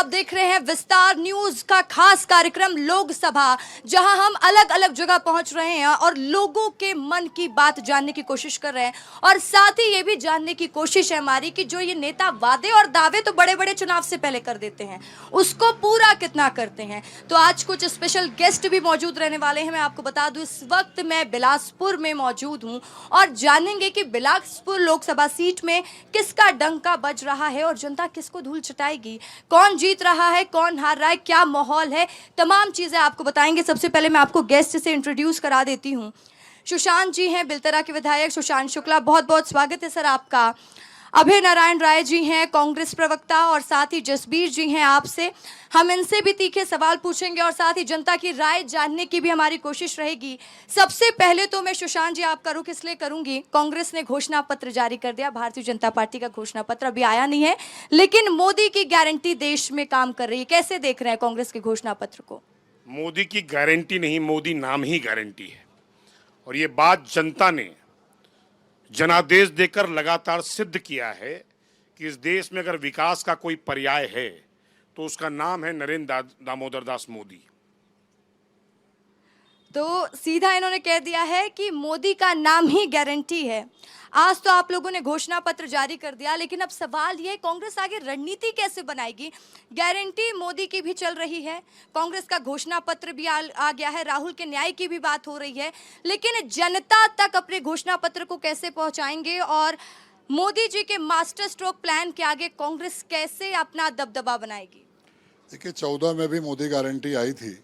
आप देख रहे हैं विस्तार न्यूज का खास कार्यक्रम लोकसभा, जहां हम अलग अलग जगह पहुंच रहे हैं और लोगों के मन की बात जानने की कोशिश कर रहे हैं। और साथ ही ये भी जानने की कोशिश है हमारी कि जो ये नेता वादे और दावे तो बड़े बड़े चुनाव से पहले कर देते हैं, उसको पूरा कितना करते हैं। तो आज कुछ स्पेशल गेस्ट भी मौजूद रहने वाले हैं। मैं आपको बता दूं, इस वक्त मैं बिलासपुर में मौजूद हूं और जानेंगे कि बिलासपुर लोकसभा सीट में किसका डंका बज रहा है और जनता किसको धूल चटाएगी, कौन जीत रहा है, कौन हार रहा है, क्या माहौल है, तमाम चीजें आपको बताएंगे। सबसे पहले मैं आपको गेस्ट से इंट्रोड्यूस करा देती हूँ। सुशांत जी हैं, बिलतरा के विधायक सुशांत शुक्ला, बहुत बहुत स्वागत है सर आपका। अभय नारायण राय जी हैं, कांग्रेस प्रवक्ता, और साथ ही जसबीर जी हैं आपसे। हम इनसे भी तीखे सवाल पूछेंगे और साथ ही जनता की राय जानने की भी हमारी कोशिश रहेगी। सबसे पहले तो मैं सुशांत जी आपका रुख इसलिए करूंगी, कांग्रेस ने घोषणा पत्र जारी कर दिया, भारतीय जनता पार्टी का घोषणा पत्र अभी आया नहीं है, लेकिन मोदी की गारंटी देश में काम कर रही है। कैसे देख रहे हैं कांग्रेस के घोषणा पत्र को? मोदी की गारंटी नहीं, मोदी नाम ही गारंटी है। और ये बात जनता ने जनादेश देकर लगातार सिद्ध किया है कि इस देश में अगर विकास का कोई पर्याय है तो उसका नाम है नरेंद्र दामोदर दास मोदी। तो सीधा इन्होंने कह दिया है कि मोदी का नाम ही गारंटी है। आज तो आप लोगों ने घोषणा पत्र जारी कर दिया, लेकिन अब सवाल ये, कांग्रेस आगे रणनीति कैसे बनाएगी? गारंटी मोदी की भी चल रही है, कांग्रेस का घोषणा पत्र भी आ गया है, राहुल के न्याय की भी बात हो रही है, लेकिन जनता तक अपने घोषणा पत्र को कैसे पहुंचाएंगे और मोदी जी के मास्टर स्ट्रोक प्लान के आगे कांग्रेस कैसे अपना दबदबा बनाएगी? देखिए, 14 में भी मोदी गारंटी आई थी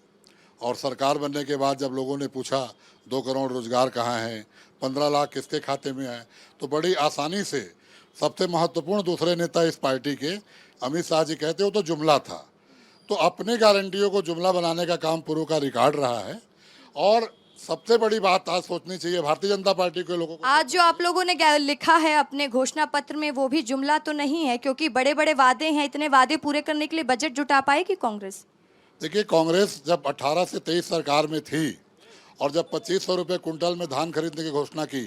और सरकार बनने के बाद जब लोगों ने पूछा 2 करोड़ रोजगार कहाँ हैं, 15 लाख किसके खाते में है, तो बड़ी आसानी से सबसे महत्वपूर्ण दूसरे नेता इस पार्टी के अमित शाह जी कहते हो तो जुमला था। तो अपनी गारंटियों को जुमला बनाने का काम पूर्व का रिकॉर्ड रहा है। और सबसे बड़ी बात आज सोचनी चाहिए भारतीय जनता पार्टी के लोगों को, आज जो आप लोगों ने लिखा है अपने घोषणा पत्र में, वो भी जुमला तो नहीं है, क्योंकि बड़े बड़े वादे हैं। इतने वादे पूरे करने के लिए बजट जुटा पाएगी कांग्रेस? देखिए, कांग्रेस जब 18 से 23 सरकार में थी और जब 2500 रुपये कुंटल में धान खरीदने की घोषणा की,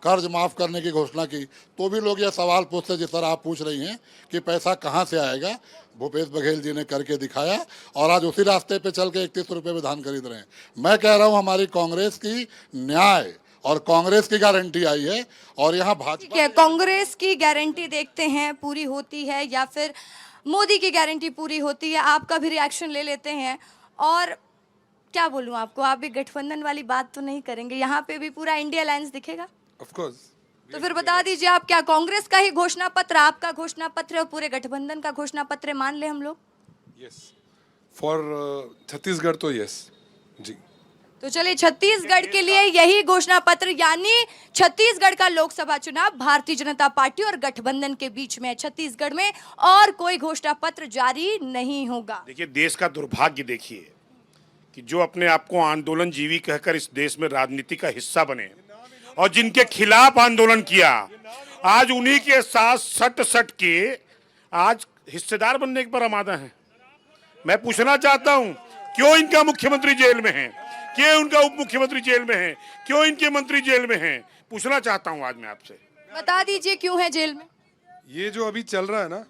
कर्ज माफ़ करने की घोषणा की, तो भी लोग यह सवाल पूछते जिस तरह आप पूछ रही हैं कि पैसा कहाँ से आएगा। भूपेश बघेल जी ने करके दिखाया और आज उसी रास्ते पे चल के 31 रुपये में धान खरीद रहे हैं। मैं कह रहा हूँ हमारी कांग्रेस की न्याय और कांग्रेस की गारंटी आई है और यहाँ भाजपा। कांग्रेस की गारंटी देखते हैं पूरी होती है या फिर मोदी की गारंटी पूरी होती है, आपका भी रिएक्शन ले लेते हैं। और क्या बोलूं आपको, आप भी गठबंधन वाली बात तो नहीं करेंगे? यहाँ पे भी पूरा इंडिया अलायंस दिखेगा ऑफ कोर्स। तो फिर बता दीजिए, आप क्या कांग्रेस का ही घोषणा पत्र आपका घोषणा पत्र है और पूरे गठबंधन का घोषणा पत्र मान ले हम लोग? यस, फॉर छत्तीसगढ़ तो यस जी। तो चलिए, छत्तीसगढ़ के लिए यही घोषणा पत्र, यानी छत्तीसगढ़ का लोकसभा चुनाव भारतीय जनता पार्टी और गठबंधन के बीच में। छत्तीसगढ़ में और कोई घोषणा पत्र जारी नहीं होगा। देखिए, देश का दुर्भाग्य देखिए कि जो अपने आप को आंदोलन जीवी कहकर इस देश में राजनीति का हिस्सा बने और जिनके खिलाफ आंदोलन किया, आज उन्हीं के साथ सट सट के आज हिस्सेदार बनने पर आमादा है। मैं पूछना चाहता हूं, क्यों इनका मुख्यमंत्री जेल में है, क्यों उनका उप मुख्यमंत्री जेल में है, क्यों इनके मंत्री जेल में हैं? पूछना चाहता हूं आज मैं आपसे। बता दीजिए क्यों है जेल में? ये जो अभी चल रहा है ना,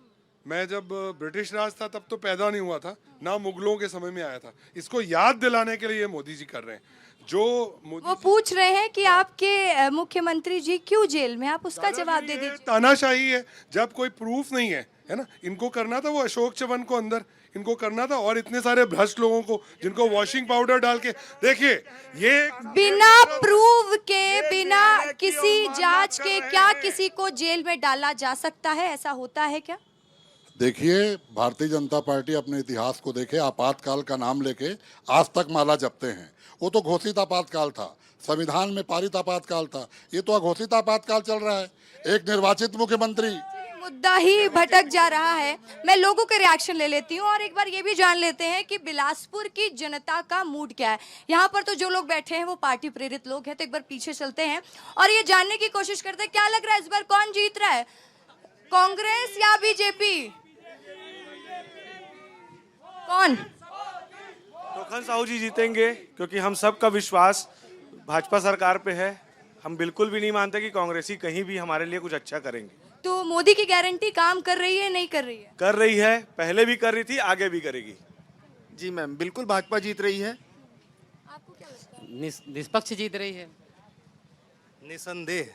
मैं जब ब्रिटिश राज था तब तो पैदा नहीं हुआ था, ना मुगलों के समय में आया था। इसको याद दिलाने के लिए मोदी जी कर रहे हैं। जो वो पूछ रहे हैं कि आपके मुख्यमंत्री जी क्यों जेल में, आप उसका जवाब दे दीजिए। तानाशाही है, जब कोई प्रूफ नहीं है, है ना। इनको करना था वो अशोक चवन को अंदर, इनको करना था, और इतने सारे भ्रष्ट लोगों को जिनको वॉशिंग पाउडर डाल के, देखिए ये बिना प्रूफ के, बिना किसी जांच के क्या किसी को जेल में डाला जा सकता है? ऐसा होता है क्या? देखिए, भारतीय जनता पार्टी अपने इतिहास को देखे, आपातकाल का नाम लेके आज तक माला जपते हैं। वो तो घोषित आपातकाल था, संविधान में पारित आपातकाल था, ये तो अघोषित आपातकाल चल रहा है। एक निर्वाचित मुख्यमंत्री, मुद्दा ही भटक जा रहा है। मैं लोगों के रिएक्शन ले लेती हूँ और एक बार ये भी जान लेते हैं कि बिलासपुर की जनता का मूड क्या है। यहाँ पर तो जो लोग बैठे हैं वो पार्टी प्रेरित लोग हैं, तो एक बार पीछे चलते हैं और ये जानने की कोशिश करते हैं, क्या लग रहा है इस बार कौन जीत रहा है, कांग्रेस या बीजेपी? कौन? तोखन साहू जी जीतेंगे, क्योंकि हम सबका विश्वास भाजपा सरकार पे है। हम बिल्कुल भी नहीं मानते कि कांग्रेसी कहीं भी हमारे लिए कुछ अच्छा करेंगे। तो मोदी की गारंटी काम कर रही है, नहीं कर रही है? कर रही है, पहले भी कर रही थी, आगे भी करेगी। जी मैम, बिल्कुल भाजपा जीत रही है। आपको क्या लगता है? निष्पक्ष जीत रही है। निसंदेह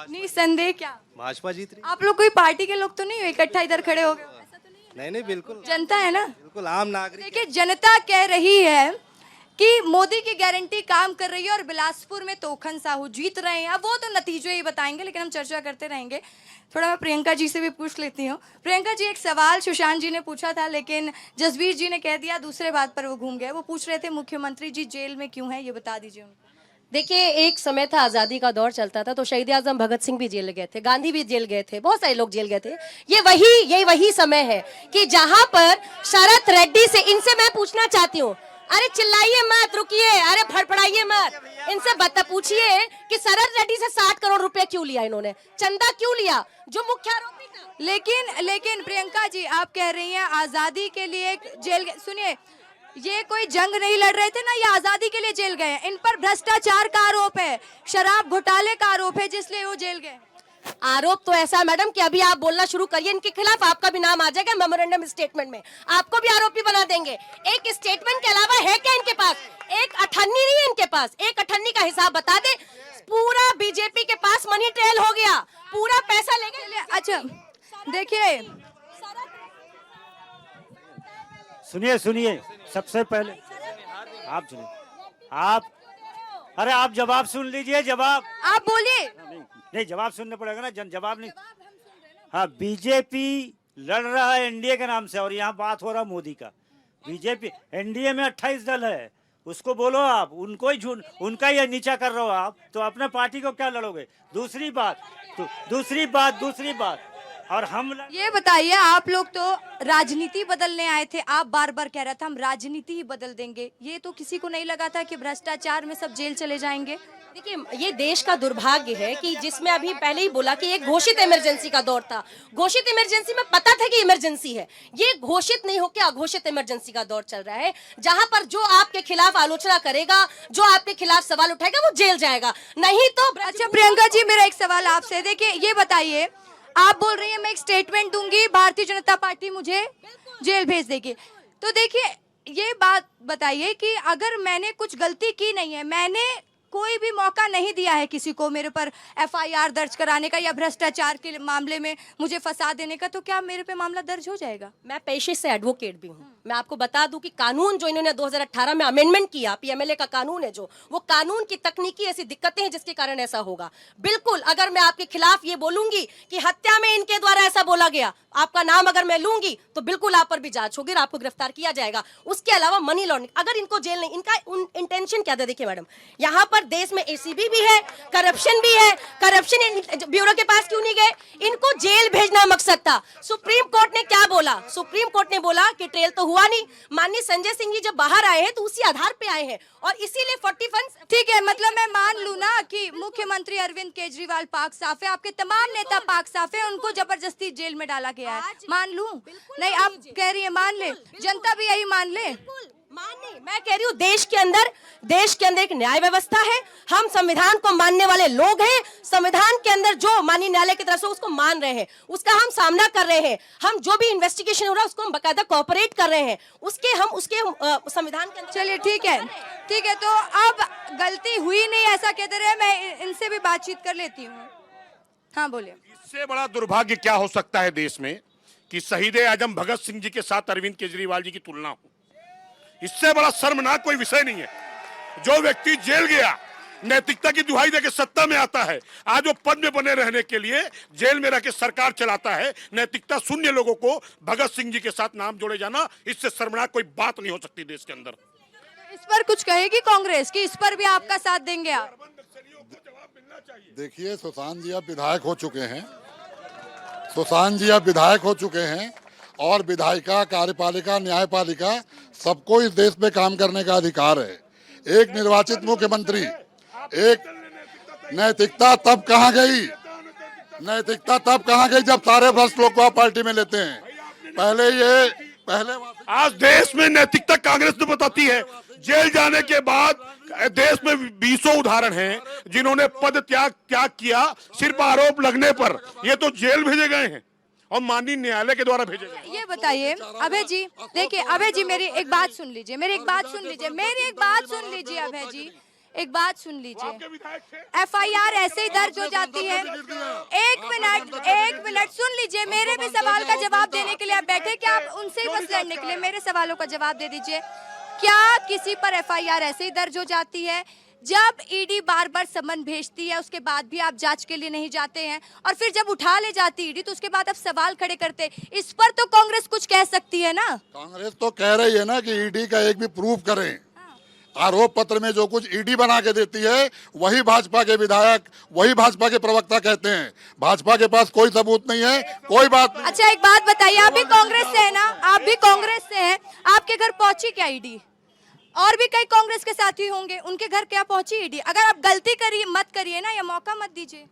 निसंदेह क्या? भाजपा जीत रही आप लोग कोई पार्टी के लोग तो नहीं हो, इकट्ठा इधर खड़े हो गए हो? ऐसा तो नहीं है? नहीं नहीं, बिल्कुल जनता है ना। बिल्कुल आम नागरिक। देखिए, जनता कह रही है कि मोदी की गारंटी काम कर रही है और बिलासपुर में तोखन साहू जीत रहे हैं। अब वो तो नतीजे ही बताएंगे, लेकिन हम चर्चा करते रहेंगे। थोड़ा मैं प्रियंका जी से भी पूछ लेती हूँ। प्रियंका जी, एक सवाल सुशांत जी ने पूछा था, लेकिन जसबीर जी ने कह दिया, दूसरे बात पर वो घूम गए। वो पूछ रहे थे मुख्यमंत्री जी जेल में क्यों है, ये बता दीजिए उनको। देखिए, एक समय था आज़ादी का दौर चलता था तो शहीद आजम भगत सिंह भी जेल गए थे, गांधी भी जेल गए थे, बहुत सारे लोग जेल गए थे। ये वही समय है कि जहां पर शरद रेड्डी से, इनसे मैं पूछना चाहती हूँ, अरे चिल्लाइए मत, रुकिए, अरे फड़फड़ाइए मत, इनसे बता पूछिए कि शरद रेड्डी से 60 करोड़ रुपए क्यों लिया इन्होंने, चंदा क्यों लिया, जो मुख्य आरोपी था। लेकिन प्रियंका जी, आप कह रही हैं आजादी के लिए जेल गए। सुनिए, ये कोई जंग नहीं लड़ रहे थे ना, ये आजादी के लिए जेल गए हैं। इन पर भ्रष्टाचार का आरोप है, शराब घोटाले का आरोप है, जिसलिए वो जेल गए। आरोप तो ऐसा है मैडम कि अभी आप बोलना शुरू करिए इनके खिलाफ, आपका भी नाम आ जाएगा मेमोरेंडम स्टेटमेंट में, आपको भी आरोपी बना देंगे। एक स्टेटमेंट के अलावा है क्या इनके पास? एक अठन्नी नहीं है इनके पास, एक अठन्नी का हिसाब बता दे। पूरा बीजेपी के पास मनी ट्रेल हो गया, पूरा पैसा ले गए। अच्छा देखिए, सुनिए, सबसे पहले आप सुनिए, आप अरे आप जवाब सुन लीजिए, जवाब आप बोलिए। नहीं, जवाब सुनना पड़ेगा ना, जवाब नहीं। हाँ, बीजेपी लड़ रहा है एनडीए के नाम से, और यहाँ बात हो रहा मोदी का। बीजेपी एनडीए में 28 दल है, उसको बोलो आप, उनको ही उनका ही नीचा कर रहे हो आप, तो अपने पार्टी को क्या लड़ोगे? दूसरी बात और हम ये बताइए, आप लोग तो राजनीति बदलने आए थे, आप बार बार कह रहे थे हम राजनीति ही बदल देंगे। ये तो किसी को नहीं लगा था कि भ्रष्टाचार में सब जेल चले जाएंगे। देखिए, ये देश का दुर्भाग्य है कि जिसमें अभी पहले ही बोला कि एक घोषित इमरजेंसी का दौर था, घोषित इमरजेंसी में पता था कि इमरजेंसी है, ये घोषित नहीं होकर अघोषित इमरजेंसी का दौर चल रहा है, जहां पर जो आपके खिलाफ आलोचना करेगा, जो आपके खिलाफ सवाल उठाएगा, वो जेल जाएगा, नहीं तो। अच्छा प्रियंका जी, मेरा एक सवाल आपसे, देखिए ये बताइए, आप बोल रही हैं मैं एक स्टेटमेंट दूंगी, भारतीय जनता पार्टी मुझे जेल भेज देगी, तो देखिए ये बात बताइए कि अगर मैंने कुछ गलती की नहीं है, मैंने कोई भी मौका नहीं दिया है किसी को मेरे पर एफआईआर दर्ज कराने का या भ्रष्टाचार के मामले में मुझे फंसा देने का, तो क्या मेरे पे मामला दर्ज हो जाएगा? मैं पेशे से एडवोकेट भी हूँ। मैं आपको बता दूं कि कानून जो इन्होंने 2018 में अमेंडमेंट किया, पीएमएलए का कानून है जो, वो कानून की तकनीकी ऐसी दिक्कतें हैं जिसके कारण ऐसा होगा। बिल्कुल, अगर मैं आपके खिलाफ ये बोलूंगी कि हत्या में इनके द्वारा ऐसा बोला गया, आपका नाम अगर मैं लूंगी तो बिल्कुल आप पर भी जांच होगी और आपको गिरफ्तार किया जाएगा। उसके अलावा मनी लॉन्ड्रिंग, अगर इनको जेल नहीं, इनका इंटेंशन क्या था? देखिए मैडम, यहाँ पर देश में एसीबी भी है, करप्शन भी है, करप्शन ब्यूरो के पास क्यों नहीं गए? इनको जेल भेजना मकसद था। सुप्रीम कोर्ट ने क्या बोला? सुप्रीम कोर्ट ने बोला कि ट्रेल तो हुआ नहीं, माननीय संजय सिंह जी जब बाहर आए हैं तो उसी आधार पे आए हैं, और इसीलिए 40 फंड्स। ठीक है, मतलब मैं मान लूं ना कि मुख्यमंत्री अरविंद केजरीवाल पाक साफ है, आपके तमाम नेता पाक साफ है, उनको जबरदस्ती जेल में डाला गया है, मान लूं? नहीं, आप कह रही है मान ले, जनता भी यही मान ले? मानने, मैं कह रही हूँ देश के अंदर एक न्याय व्यवस्था है, हम संविधान को मानने वाले लोग हैं, संविधान के अंदर जो माननीय न्यायालय की तरफ से उसको मान रहे हैं, उसका हम सामना कर रहे हैं, हम जो भी इन्वेस्टिगेशन हो रहा है उसको हम बकायदा कोऑपरेट कर रहे हैं, उसके संविधान के अंदर। चलिए ठीक है, तो अब गलती हुई नहीं ऐसा कहते रहे, मैं इनसे भी बातचीत कर लेती हूँ। हाँ बोलिए। इससे बड़ा दुर्भाग्य क्या हो सकता है देश में कि शहीद आजम भगत सिंह जी के साथ अरविंद केजरीवाल जी की तुलना हो? इससे बड़ा शर्मनाक कोई विषय नहीं है। जो व्यक्ति जेल गया, नैतिकता की दुहाई देकर सत्ता में आता है, आज वो पद में बने रहने के लिए जेल में रह के सरकार चलाता है, नैतिकता शून्य लोगों को भगत सिंह जी के साथ नाम जोड़े जाना, इससे शर्मनाक कोई बात नहीं हो सकती देश के अंदर। इस पर कुछ कहेगी कांग्रेस कि इस पर भी आपका साथ देंगे आप? देखिए, सुशांत जी अब विधायक हो चुके हैं, और विधायिका, कार्यपालिका, न्यायपालिका सबको इस देश में काम करने का अधिकार है। एक निर्वाचित मुख्यमंत्री, एक नैतिकता तब कहाँ गई जब सारे भ्रष्ट लोग को आप पार्टी में लेते हैं। पहले आज देश में नैतिकता कांग्रेस ने बताती है, जेल जाने के बाद देश में 20 उदाहरण हैं जिन्होंने पद त्याग किया सिर्फ आरोप लगने पर। ये तो जेल भेजे गए हैं और माननीय न्यायालय के द्वारा भेजे गए। ये बताइए अभय जी, देखिए अभय जी मेरी एक बात सुन लीजिए, अभय जी एक बात सुन लीजिए। FIR ऐसे ही दर्ज हो जाती है। एक मिनट सुन लीजिए, मेरे भी सवाल का जवाब देने के लिए आप बैठे, क्या आप उनसे ही बस लड़ने के लिए? मेरे सवालों का जवाब दे दीजिए। क्या किसी पर FIR ऐसे ही दर्ज हो जाती है? जब ईडी बार बार समन भेजती है उसके बाद भी आप जांच के लिए नहीं जाते हैं, और फिर जब उठा ले जाती ईडी तो उसके बाद आप सवाल खड़े करते, इस पर तो कांग्रेस कुछ कह सकती है ना? कांग्रेस तो कह रही है ना कि ईडी का एक भी प्रूफ करें। आरोप पत्र में जो कुछ ईडी बना के देती है वही भाजपा के विधायक, वही भाजपा के प्रवक्ता कहते हैं। भाजपा के पास कोई सबूत नहीं है, कोई बात नहीं। अच्छा एक बात बताइए, आप भी कांग्रेस से है ना, आप भी कांग्रेस से हैं, आपके घर पहुंची क्या ईडी? और भी कई कांग्रेस के साथी होंगे, उनके घर क्या पहुंची ईडी? अगर आप गलती मत करिए ना, या मौका मत दीजिए।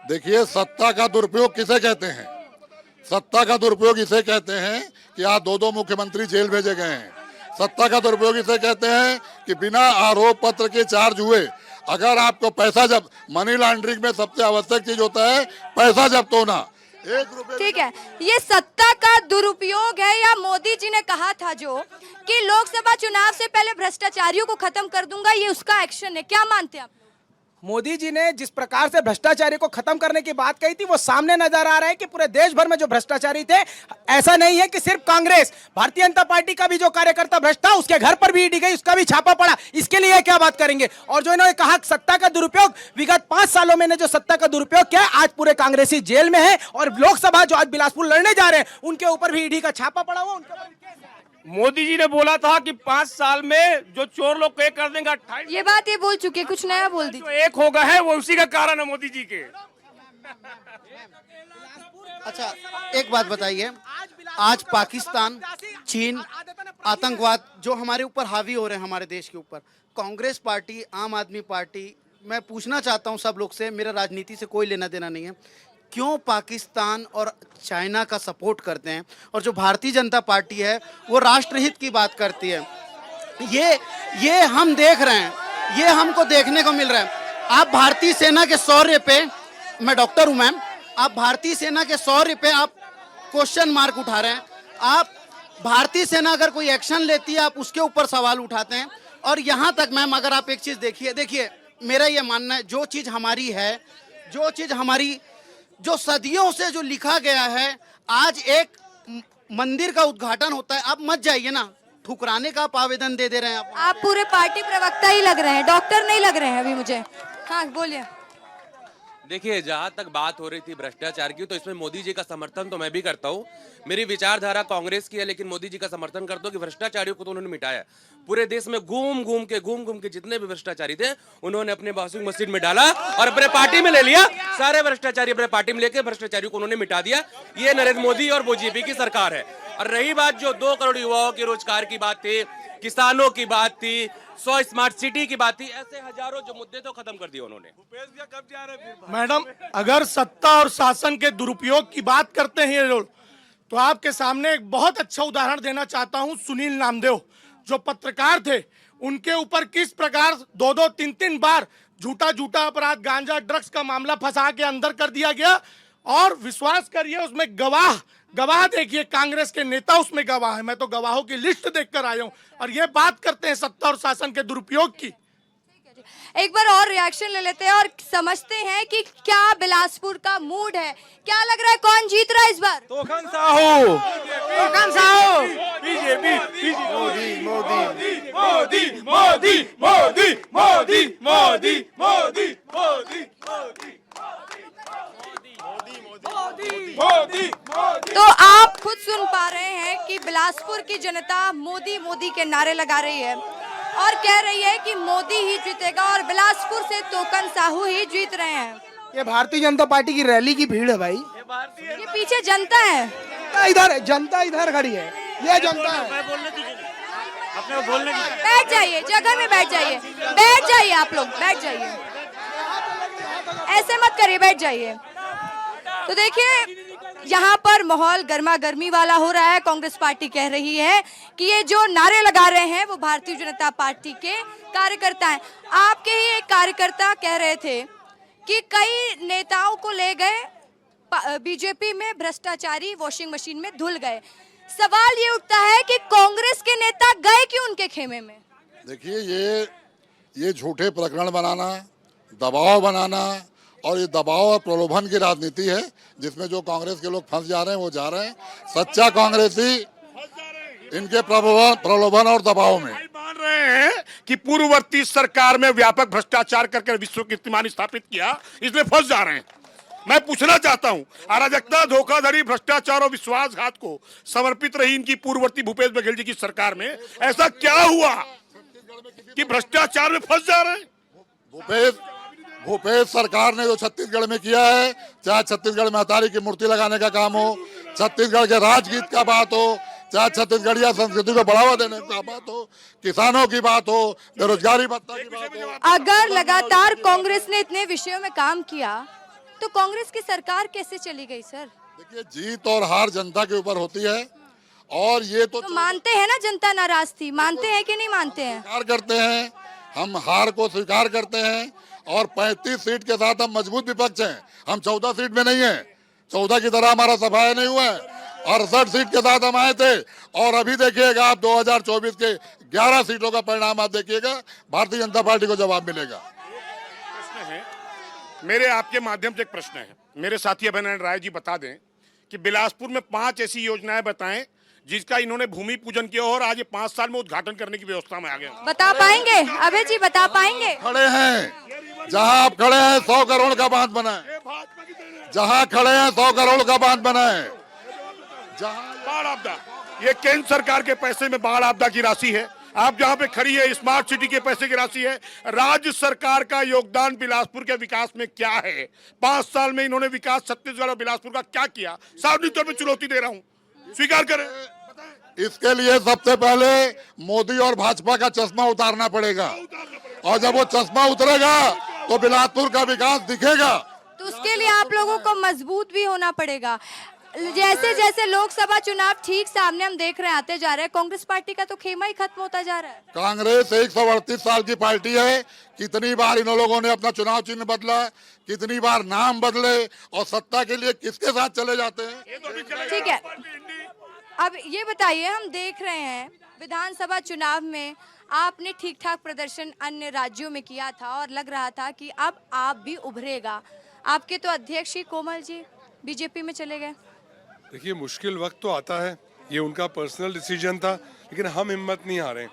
देखिए सत्ता का दुरुपयोग किसे कहते हैं? सत्ता का दुरुपयोग इसे कहते हैं कि आज 2 मुख्यमंत्री जेल भेजे गए हैं। सत्ता का दुरुपयोग इसे कहते हैं कि बिना आरोप पत्र के चार्ज हुए। अगर आपको पैसा जब मनी लॉन्ड्रिंग में सबसे आवश्यक चीज होता है पैसा जब्त होना। 1 रुपये। ठीक है, ये सत्ता का दुरुपयोग है, या मोदी जी ने कहा था जो कि लोकसभा चुनाव से पहले भ्रष्टाचारियों को खत्म कर दूंगा, ये उसका एक्शन है? क्या मानते हैं आप? मोदी जी ने जिस प्रकार से भ्रष्टाचारी को खत्म करने की बात कही थी वो सामने नजर आ रहा है कि पूरे देश भर में जो भ्रष्टाचारी थे, ऐसा नहीं है कि सिर्फ कांग्रेस, भारतीय जनता पार्टी का भी जो कार्यकर्ता भ्रष्ट था उसके घर पर भी ईडी गई, उसका भी छापा पड़ा। इसके लिए क्या बात करेंगे? और जो इन्होंने कहा सत्ता का दुरुपयोग, विगत 5 सालों में जो सत्ता का दुरुपयोग किया, आज पूरे कांग्रेसी जेल में है, और लोकसभा जो आज बिलासपुर लड़ने जा रहे हैं उनके ऊपर भी ईडी का छापा पड़ा हुआ। मोदी जी ने बोला था कि 5 साल में जो चोर लोग को कर देंगे 28। ये बात ये बोल चुके, कुछ नया बोल दी। जो एक हो गए हैं वो उसी का कारण है मोदी जी के। अच्छा एक बात बताइए, आज पाकिस्तान, चीन, आतंकवाद जो हमारे ऊपर हावी हो रहे हैं, हमारे देश के ऊपर, कांग्रेस पार्टी, आम आदमी पार्टी, मैं पूछना चाहता हूं सब लोग से, मेरा राजनीति से कोई लेना देना नहीं है, क्यों पाकिस्तान और चाइना का सपोर्ट करते हैं, और जो भारतीय जनता पार्टी है वो राष्ट्रहित की बात करती है? ये हम देख रहे हैं, ये हमको देखने को मिल रहा है। आप भारतीय सेना के शौर्य पे, मैं डॉक्टर हूं मैम, आप भारतीय सेना के शौर्य पे आप क्वेश्चन मार्क उठा रहे हैं। आप भारतीय सेना अगर कोई एक्शन लेती है आप उसके ऊपर सवाल उठाते हैं। और यहाँ तक मैम अगर आप एक चीज देखिए मेरा ये मानना है, जो चीज हमारी है, जो चीज हमारी, जो सदियों से जो लिखा गया है, आज एक मंदिर का उद्घाटन होता है, आप मत जाइए ना, ठुकराने का आप आवेदन दे रहे हैं। आप पूरे पार्टी प्रवक्ता ही लग रहे हैं, डॉक्टर नहीं लग रहे हैं अभी मुझे। हाँ बोलिए। देखिए, जहां तक बात हो रही थी भ्रष्टाचार की, तो इसमें मोदी जी का समर्थन तो मैं भी करता हूं। मेरी विचारधारा कांग्रेस की है, लेकिन मोदी जी का समर्थन करता हूं कि भ्रष्टाचारियों को तो उन्होंने मिटाया। पूरे देश में घूम घूम के जितने भी भ्रष्टाचारी थे उन्होंने अपने वॉशिंग मशीन में डाला और अपने पार्टी में ले लिया। सारे भ्रष्टाचारी अपने पार्टी में लेके भ्रष्टाचारियों को उन्होंने मिटा दिया। ये नरेंद्र मोदी और बीजेपी की सरकार है। और रही बात जो 2 करोड़ युवाओं के रोजगार की बात थी, किसानों की बात थी, 100 स्मार्ट सिटी की बात थी, ऐसे हजारों जो मुद्दे तो खत्म कर दिए उन्होंने। मैडम, अगर सत्ता और शासन के दुरुपयोग की बात करते हैं ये लोग, तो आपके सामने एक बहुत अच्छा उदाहरण देना चाहता हूं। सुनील नामदेव जो पत्रकार थे, उनके ऊपर किस प्रकार 2-2, 3-3 बार झूठा अपराध, गांजा, ड्रग्स का मामला फंसा के अंदर कर दिया गया। और विश्वास करिए उसमें गवाह देखिए, कांग्रेस के नेता उसमें गवाह है। मैं तो गवाहों की लिस्ट देखकर आया हूं। और ये बात करते हैं सत्ता और शासन के दुरुपयोग की। एक बार और रिएक्शन ले लेते हैं और समझते हैं कि क्या बिलासपुर का मूड है, क्या लग रहा है, कौन जीत रहा है इस बार? तोखन साहू, बीजेपी, मोदी मोदी मोदी मोदी मोदी मोदी मोदी मोदी मोदी। तो आप खुद सुन पा रहे हैं कि बिलासपुर की जनता मोदी मोदी के नारे लगा रही है और कह रही है कि मोदी ही जीतेगा, और बिलासपुर से तोकन साहू ही जीत रहे हैं। ये भारतीय जनता पार्टी की रैली की भीड़ है भाई। ये पीछे जनता है, इधर जनता इधर खड़ी है, ये जनता है। बैठ जाइए, जगह में बैठ जाइए, आप लोग बैठ जाइए, ऐसे मत करिए, बैठ जाइए। तो देखिए यहाँ पर माहौल गर्मा गर्मी वाला हो रहा है। कांग्रेस पार्टी कह रही है कि ये जो नारे लगा रहे हैं वो भारतीय जनता पार्टी के कार्यकर्ता हैं। आपके ही एक कार्यकर्ता कह रहे थे कि कई नेताओं को ले गए बीजेपी में, भ्रष्टाचारी वॉशिंग मशीन में धुल गए। सवाल ये उठता है कि कांग्रेस के नेता गए क्यों उनके खेमे में? देखिए, ये झूठे प्रकरण बनाना, दबाव बनाना और ये दबाव और प्रलोभन की राजनीति है जिसमें जो कांग्रेस के लोग फंस जा रहे हैं वो जा रहे हैं। सच्चा कांग्रेसी इनके प्रलोभन और दबाव में मान रहे हैं कि पूर्ववर्ती सरकार में व्यापक भ्रष्टाचार करके विश्व कीर्तिमान स्थापित किया, इसलिए फंस जा रहे हैं। मैं पूछना चाहता हूं, अराजकता, धोखाधड़ी, भ्रष्टाचार और विश्वासघात को समर्पित रही इनकी पूर्ववर्ती भूपेश बघेल जी की सरकार में ऐसा क्या हुआ कि भ्रष्टाचार में फंस जा रहे हैं? भूपेश सरकार ने जो छत्तीसगढ़ में किया है, चाहे छत्तीसगढ़ में हथारी की मूर्ति लगाने का काम हो, छत्तीसगढ़ के राजगीत का बात हो, चाहे छत्तीसगढ़िया संस्कृति को बढ़ावा देने का बात हो, किसानों की बात हो, बेरोजगारी भत्ता की बात हो। अगर लगातार कांग्रेस ने इतने विषयों में काम किया तो कांग्रेस की सरकार कैसे चली गई सर? देखिए, जीत और हार जनता के ऊपर होती है और ये तो मानते हैं ना जनता नाराज थी, मानते हैं कि नहीं मानते हैं? स्वीकार करते हैं, हम हार को स्वीकार करते हैं और 35 सीट के साथ हम मजबूत विपक्ष हैं। हम 14 सीट में नहीं है, 14 की तरह हमारा सफाया नहीं हुआ है, 68 सीट के साथ हम आए थे। और अभी देखिएगा आप 2024 के 11 सीटों का परिणाम आप देखिएगा, भारतीय जनता पार्टी को जवाब मिलेगा। मेरे आपके माध्यम से एक प्रश्न है, मेरे साथी अभिनंदन राय जी बता दें कि बिलासपुर में 5 ऐसी योजनाएं बताएं जिसका इन्होंने भूमि पूजन किया और आज ये 5 साल में उद्घाटन करने की व्यवस्था में आ गए। बता पाएंगे अभय जी, बता पाएंगे? खड़े हैं जहां आप खड़े हैं, 100 करोड़ का बांध बना है। जहां खड़े हैं 100 करोड़ का बांध बना है। जहां बाढ़ आपदा, ये केंद्र सरकार के पैसे में बाढ़ आपदा की राशि है। आप जहां पे खड़ी है स्मार्ट सिटी के पैसे की राशि है। राज्य सरकार का योगदान बिलासपुर के विकास में क्या है? 5 साल में इन्होंने विकास छत्तीसगढ़ और बिलासपुर का क्या किया? सार्वजनिक तौर पर चुनौती दे रहा हूं, स्वीकार करें। इसके लिए सबसे पहले मोदी और भाजपा का चश्मा उतारना पड़ेगा और जब वो चश्मा उतरेगा तो बिलासपुर का विकास दिखेगा। तो उसके लिए आप लोगों को मजबूत भी होना पड़ेगा। जैसे जैसे लोकसभा चुनाव ठीक सामने हम देख रहे हैं आते जा रहे हैं, कांग्रेस पार्टी का तो खेमा ही खत्म होता जा रहा है। कांग्रेस 138 साल की पार्टी है। कितनी बार इन लोगों ने अपना चुनाव चिन्ह बदला, कितनी बार नाम बदले और सत्ता के लिए किसके साथ चले जाते हैं। ठीक है, अब ये बताइए, हम देख रहे हैं विधानसभा चुनाव में आपने ठीक ठाक प्रदर्शन अन्य राज्यों में किया था और लग रहा था कि अब आप भी उभरेगा। आपके तो अध्यक्ष ही कोमल जी बीजेपी में चले गए। देखिए, मुश्किल वक्त तो आता है, ये उनका पर्सनल डिसीजन था, लेकिन हम हिम्मत नहीं हारे।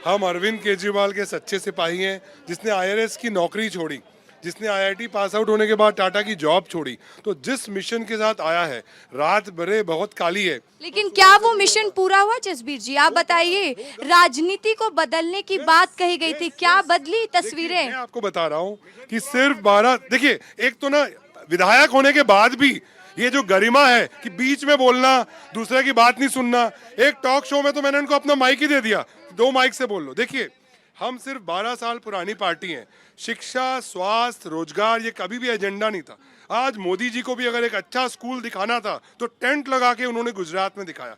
हम अरविंद केजरीवाल के सच्चे सिपाही हैं, जिसने IRS की नौकरी छोड़ी, जिसने IIT पास आउट होने के बाद टाटा की जॉब छोड़ी। तो जिस मिशन के साथ आया है, रात भरे बहुत काली है। लेकिन क्या वो मिशन पूरा हुआ जसबीर जी? आप बताइए, राजनीति को बदलने की बात कही गई थी, क्या बदली तस्वीरें? मैं आपको बता रहा हूँ कि सिर्फ 12, देखिए एक तो ना विधायक होने के बाद भी ये जो गरिमा है कि बीच में बोलना, दूसरे की बात नहीं सुनना। एक टॉक शो में तो मैंने उनको अपना माइक ही दे दिया, 2 माइक से बोल लो। देखिए, हम सिर्फ 12 साल पुरानी पार्टी हैं। शिक्षा, स्वास्थ्य, रोजगार ये कभी भी एजेंडा नहीं था। आज मोदी जी को भी अगर एक अच्छा स्कूल दिखाना था तो टेंट लगा के उन्होंने गुजरात में दिखाया।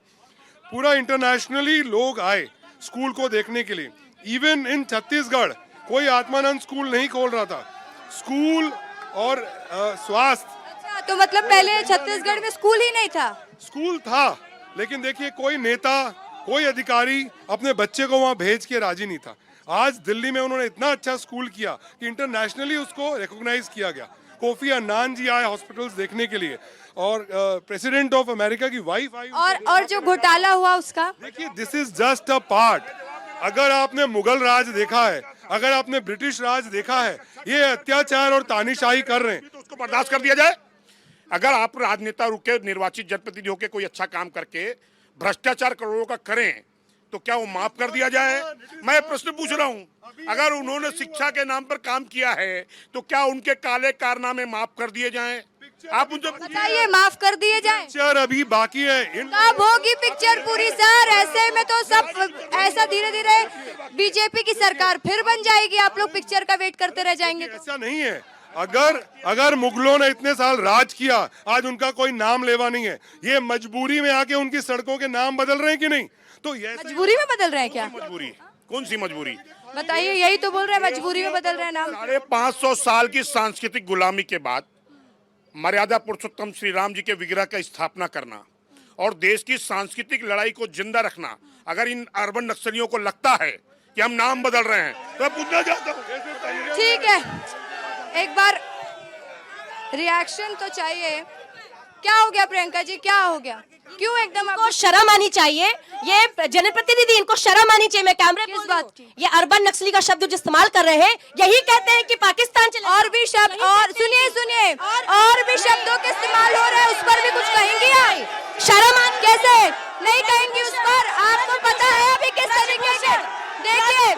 पूरा इंटरनेशनली लोग आए स्कूल को देखने के लिए। इवन इन छत्तीसगढ़ कोई आत्मानंद स्कूल नहीं खोल रहा था। स्कूल और स्वास्थ्य, तो मतलब पहले छत्तीसगढ़ में स्कूल ही नहीं था? स्कूल था, लेकिन देखिए कोई नेता, कोई अधिकारी अपने बच्चे को वहां भेज के राजी नहीं था। आज दिल्ली में उन्होंने इतना अच्छा स्कूल किया कि इंटरनेशनली उसको रिकॉग्नाइज किया गया। कोफी अन्नान जी आए हॉस्पिटल्स देखने के लिए और प्रेसिडेंट ऑफ अमेरिका की वाइफ आई। और जो घोटाला हुआ उसका, देखिए, this is just a part. अगर आपने मुगल राज देखा है, अगर आपने ब्रिटिश राज देखा है, ये अत्याचार और तानाशाही कर रहे हैं तो उसको बर्दाश्त कर दिया जाए। अगर आप राजनेता रुके, निर्वाचित जनप्रतिनिधि होकर कोई अच्छा काम करके भ्रष्टाचार करोड़ों का करें तो क्या वो माफ कर दिया जाए? मैं प्रश्न पूछ रहा हूं, अगर उन्होंने शिक्षा के नाम पर काम किया है तो क्या उनके काले कारनामे माफ कर दिए जाएं? आप उनसे बताइए, माफ कर दिए जाए? पिक्चर अभी बाकी है। कब होगी पिक्चर पूरी सर? ऐसे में तो सब ऐसा धीरे धीरे बीजेपी की सरकार फिर बन जाएगी, आप लोग पिक्चर का वेट करते रह जाएंगे। ऐसा नहीं है, अगर मुगलों ने इतने साल राज किया, आज उनका कोई नाम लेवा नहीं है, ये मजबूरी में आके उनकी सड़कों के नाम बदल रहे हैं कि नहीं? तो ये मजबूरी में बदल रहे हैं क्या? मजबूरी? कौन सी मजबूरी? बताइए, यही तो बोल रहे हैं, मजबूरी में बदल रहे हैं नाम। 550 साल की सांस्कृतिक गुलामी के बाद मर्यादा पुरुषोत्तम श्री राम जी के विग्रह का स्थापना करना और देश की सांस्कृतिक लड़ाई को जिंदा रखना, अगर इन अर्बन नक्सलियों को लगता है कि हम नाम बदल रहे हैं तो मैं पूछना चाहता हूँ। ठीक है, एक बार रिएक्शन तो चाहिए। क्या हो गया प्रियंका जी, क्या हो गया? क्यों एकदम इनको शर्म आनी चाहिए, ये जनप्रतिनिधि, इनको शर्म आनी चाहिए। मैं कैमरे किस बात की? ये अर्बन नक्सली का शब्द जो इस्तेमाल कर रहे हैं, यही कहते हैं कि पाकिस्तान चले। और भी शब्द, और सुनिए और भी शब्दों के इस्तेमाल हो रहे हैं, उस पर भी कुछ कहेंगी आप? शर्म आनी कैसे नहीं कहेंगी उस पर? आपको पता है अभी किस तरीके के, देखिए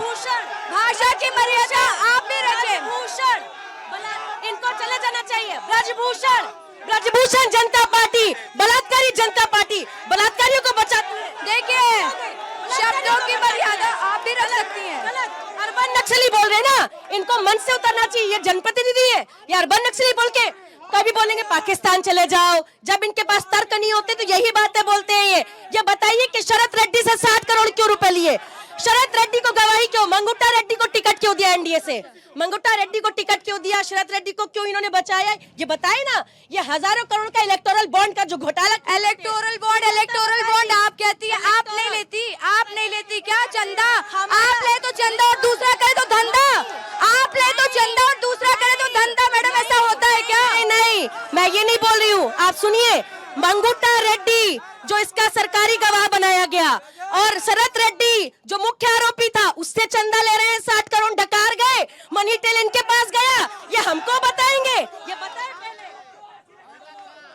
भाषा की मर्यादा आप भी रखें। इनको चले जाना चाहिए। ब्रजभूषण जनता पार्टी, बलात्कारी जनता पार्टी, बलात्कारियों को बचाती है। देखिए, शब्दों की मर्यादा आप भी रख सकती हैं। अर्बन नक्सली बोल रहे हैं ना, इनको मन से उतरना चाहिए। ये जनप्रतिनिधि है, ये अर्बन नक्सली बोल के कभी बोलेंगे पाकिस्तान चले जाओ, जब इनके पास तर्क नहीं होते तो यही बातें बोलते हैं। ये बताइए कि शरद रेड्डी से 60 करोड़ क्यों रुपए लिए? शरद रेड्डी को गवाही क्यों? मंगुट्टा रेड्डी को टिकट क्यों दिया एनडीए से? मंगुट्टा रेड्डी को टिकट क्यों दिया? शरद रेड्डी को क्यों इन्होंने बचाया? ये बताए ना। ये हजारों करोड़ का इलेक्टोरल बॉन्ड का जो घोटाला, इलेक्टोरल बॉन्ड आप कहती है, आप नहीं लेती क्या चंदा? आप ले तो चंदा और दूसरा करे तो धंधा। आप ले तो चंदा और दूसरा करे तो धंधा। मैडम, ऐसा होता है क्या? नहीं, मैं ये नहीं बोल रही हूँ। आप सुनिए, मंगुट्टा रेड्डी जो इसका सरकारी गवाह बनाया गया और शरद रेड्डी जो मुख्य आरोपी था, उससे चंदा ले रहे हैं। 60 करोड़ डकार गए, मनी टेल इनके पास गया। ये हमको बताएंगे? ये बताएं पहले।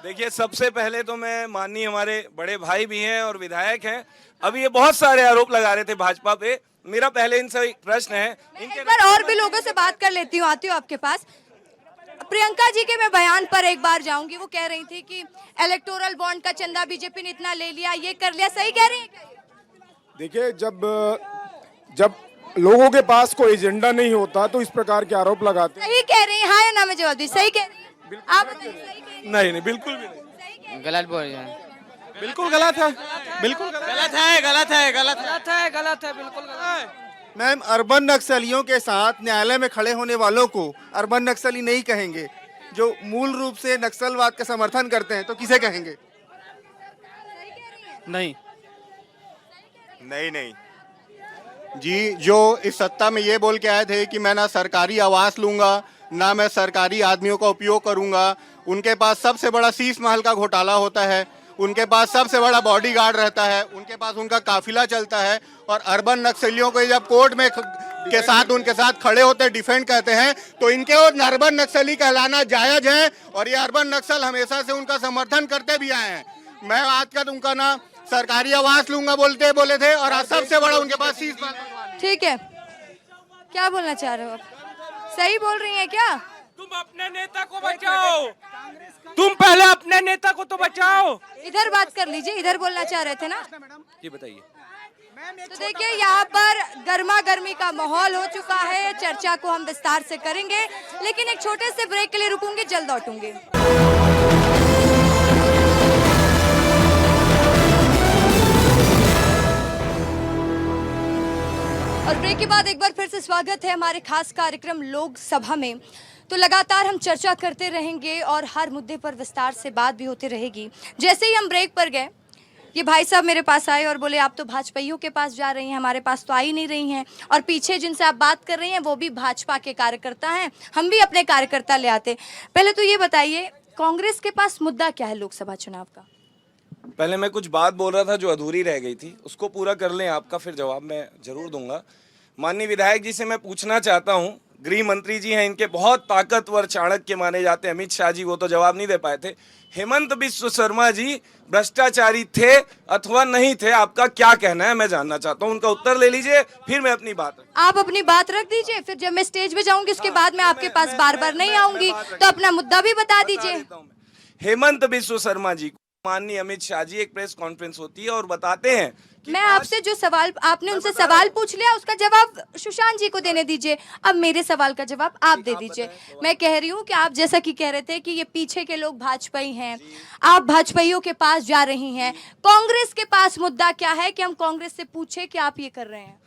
देखिए, सबसे पहले तो मैं माननीय हमारे बड़े भाई भी हैं और विधायक हैं, अभी ये बहुत सारे आरोप लगा रहे थे भाजपा पे। मेरा पहले इनसे एक प्रश्न है, एक बार और भी लोगों से बात कर लेती हूँ, आती हूँ आपके पास। प्रियंका जी के मैं बयान पर एक बार जाऊंगी। वो कह रही थी कि इलेक्टोरल बॉन्ड का चंदा बीजेपी ने इतना ले लिया, ये कर लिया। सही कह रही है क्या? देखिए, जब लोगों के पास कोई एजेंडा नहीं होता तो इस प्रकार के आरोप लगाते हैं। सही कह रही है, हाँ या ना में जवाब दी। सही कह रही है आप? नहीं, बिल्कुल भी नहीं, गलत बोल रहे हैं। बिल्कुल गलत है, बिल्कुल गलत है, बिल्कुल गलत है। मैम, अर्बन नक्सलियों के साथ न्यायालय में खड़े होने वालों को अर्बन नक्सली नहीं कहेंगे। जो मूल रूप से नक्सलवाद का समर्थन करते हैं तो किसे कहेंगे? नहीं जी, जो इस सत्ता में ये बोल के आए थे कि मैं ना सरकारी आवास लूंगा, ना मैं सरकारी आदमियों का उपयोग करूंगा, उनके पास सबसे बड़ा शीश महल का घोटाला होता है, उनके पास सबसे बड़ा बॉडीगार्ड रहता है, उनके पास उनका काफिला चलता है। और अर्बन नक्सलियों को जब कोर्ट में के साथ उनके साथ खड़े होते डिफेंड करते हैं तो इनके और अर्बन नक्सली कहलाना जायज है। और ये अर्बन नक्सल हमेशा से उनका समर्थन करते भी आए हैं। मैं आज का उनका ना सरकारी आवास लूंगा बोले थे और आज सबसे बड़ा उनके पास शीश महल। ठीक है, क्या बोलना चाह रहे हो आप? सही बोल रही हैं क्या? तुम अपने नेता को बचाओ, तुम पहले अपने नेता को तो बचाओ। इधर बात कर लीजिए, इधर बोलना चाह रहे थे ना? ये बताइए। तो देखिए, यहाँ पर गर्मा गर्मी का माहौल हो चुका है। चर्चा को हम विस्तार से करेंगे, लेकिन एक छोटे से ब्रेक के लिए रुकूंगी, जल्द लौटूंगी। और ब्रेक के बाद एक बार फिर से स्वागत है हमारे खास कार्यक्रम लोकसभा में। तो लगातार हम चर्चा करते रहेंगे और हर मुद्दे पर विस्तार से बात भी होती रहेगी। जैसे ही हम ब्रेक पर गए, ये भाई साहब मेरे पास आए और बोले आप तो भाजपाइयों के पास जा रही हैं, हमारे पास तो आ ही नहीं रही हैं। और पीछे जिनसे आप बात कर रही हैं वो भी भाजपा के कार्यकर्ता हैं, हम भी अपने कार्यकर्ता ले आते। पहले तो ये बताइए, कांग्रेस के पास मुद्दा क्या है लोकसभा चुनाव का? पहले मैं कुछ बात बोल रहा था जो अधूरी रह गई थी, उसको पूरा कर लें आपका, फिर जवाब मैं जरूर दूंगा। माननीय विधायक जी से मैं पूछना चाहता हूं, गृह मंत्री जी हैं, इनके बहुत ताकतवर चाणक्य माने जाते हैं अमित शाह जी, वो तो जवाब नहीं दे पाए थे। हेमंत बिस्व शर्मा जी भ्रष्टाचारी थे अथवा नहीं थे, आपका क्या कहना है, मैं जानना चाहता हूं। उनका उत्तर ले लीजिए, फिर मैं अपनी बात आप अपनी बात रख दीजिए, फिर जब मैं स्टेज पे जाऊंगी उसके बाद मैं आपके पास बार बार नहीं आऊंगी, तो अपना मुद्दा भी बता दीजिए। हेमंत बिस्व शर्मा जी माननीय अमित शाह जी एक प्रेस कॉन्फ्रेंस होती है और बताते हैं कि मैं आपसे जो सवाल आपने उनसे सवाल पूछ लिया उसका जवाब सुशांत जी को देने दीजिए। अब मेरे सवाल का जवाब आप दे दीजिए। मैं कह रही हूँ कि आप जैसा कि कह रहे थे कि ये पीछे के लोग भाजपाई हैं, आप भाजपाइयों के पास जा रही हैं। कांग्रेस के पास मुद्दा क्या है कि हम कांग्रेस से पूछे कि आप ये कर रहे हैं?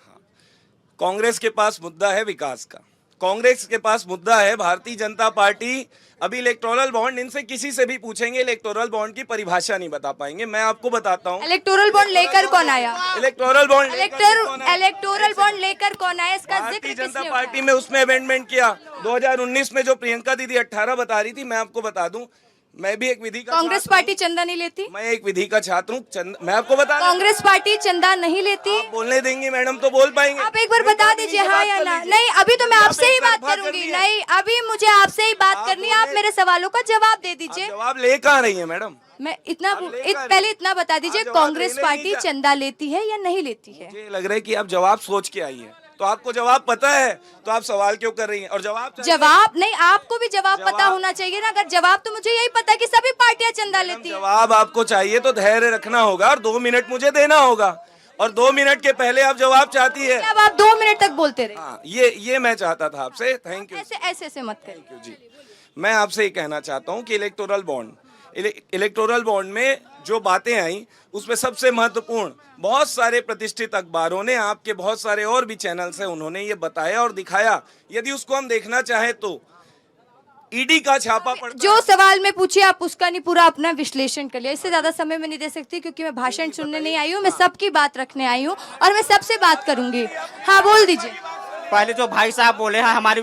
कांग्रेस के पास मुद्दा है विकास का, कांग्रेस के पास मुद्दा है भारतीय जनता पार्टी। अभी इलेक्टोरल बॉन्ड, इनसे किसी से भी पूछेंगे इलेक्टोरल बॉन्ड की परिभाषा नहीं बता पाएंगे। मैं आपको बताता हूँ इलेक्टोरल बॉन्ड लेकर कौन आया? इलेक्टोरल बॉन्ड इलेक्टोरल बॉन्ड लेकर कौन आया? इसका भारतीय जिक्र जनता किसने पार्टी में उसमें अमेंडमेंट किया 2019 में। जो प्रियंका दीदी 18 बता रही थी, मैं आपको बता दूं, मैं भी एक विधि का कांग्रेस पार्टी चंदा नहीं लेती? मैं एक विधि का छात्र हूँ, मैं आपको बता कांग्रेस पार्टी चंदा नहीं लेती? आप बोलने देंगे मैडम तो बोल पाएंगे। आप एक बार बता दीजिए हाँ या ना। नहीं, अभी तो मैं आपसे ही बात करूंगी। नहीं, अभी मुझे आपसे ही बात करनी है। आप मेरे सवालों का जवाब दे दीजिए। जवाब ले कहाँ रही है मैडम? मैं पहले इतना बता दीजिए, कांग्रेस पार्टी चंदा लेती है या नहीं लेती है? मुझे लग रहा है कि आप जवाब सोच के आई हैं, तो आपको जवाब पता है तो आप सवाल क्यों कर रही हैं? और जवाब नहीं, आपको भी जवाब पता होना चाहिए ना। अगर जवाब, तो मुझे यही पता है कि सभी पार्टियां चंदा लेती हैं। जवाब आपको चाहिए तो धैर्य रखना होगा और 2 मिनट मुझे देना होगा, और 2 मिनट के पहले आप जवाब चाहती है। अब आप 2 मिनट तक बोलते रहे। हाँ, ये मैं चाहता था आपसे। Thank you. ऐसे मत करिए जी। मैं आपसे ये कहना चाहता हूँ कि इलेक्टोरल बॉन्ड में जो बातें आई उसमें सबसे महत्वपूर्ण, बहुत सारे प्रतिष्ठित अखबारों ने, आपके बहुत सारे और भी चैनल्स हैं, उन्होंने ये बताया और दिखाया। यदि उसको हम देखना चाहे तो ईडी का छापा पड़ता जो सवाल में पूछिए आप उसका नहीं पूरा अपना विश्लेषण कर लिया। इससे ज्यादा समय मैं नहीं दे सकती क्योंकि मैं भाषण सुनने नहीं आई हूँ, मैं सबकी बात रखने आई हूँ और मैं सबसे बात करूंगी। हाँ, बोल दीजिए। पहले जो भाई साहब बोले हैं हमारी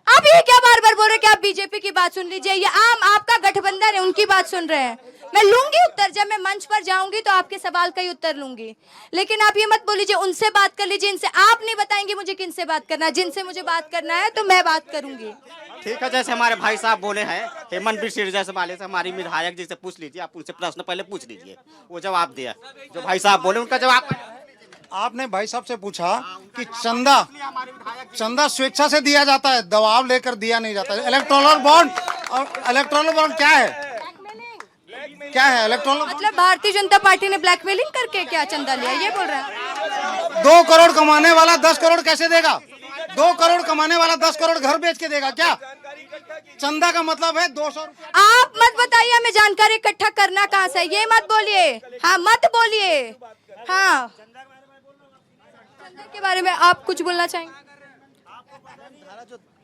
आप ये क्या बार बार बोल रहे हैं कि आप बीजेपी की बात सुन लीजिए? ये आपका गठबंधन है, उनकी बात सुन रहे हैं। मैं लूंगी उत्तर, जब मैं मंच पर जाऊंगी तो आपके सवाल का ही उत्तर लूंगी। लेकिन आप ये मत बोलीजिए उनसे बात कर लीजिए, इनसे। आप नहीं बताएंगे मुझे किनसे बात करना है। जिनसे मुझे बात करना है तो मैं बात करूंगी। ठीक है, जैसे हमारे भाई साहब बोले हैं हेमंत बिस्टर जैसे वाले से हमारी विधायक जी से पूछ लीजिए, आप उनसे प्रश्न पहले पूछ लीजिए, वो जवाब दिया। जो भाई साहब बोले उनका जवाब आपने भाई साहब से पूछा कि चंदा स्वेच्छा से दिया जाता है, दबाव लेकर दिया नहीं जाता है। इलेक्टोरल बॉन्ड क्या है? इलेक्टोरल मतलब भारतीय जनता पार्टी ने ब्लैकमेलिंग करके क्या चंदा लिया, ये बोल रहे हैं? 2 करोड़ कमाने वाला 10 करोड़ कैसे देगा? 2 करोड़ कमाने वाला 10 करोड़ घर बेच के देगा क्या? चंदा का मतलब है 200। आप मत बताइए हमें जानकारी इकट्ठा करना कहाँ से, ये मत बोलिए। हाँ, मत बोलिए। हाँ, चंदा के बारे में आप कुछ बोलना चाहेंगे?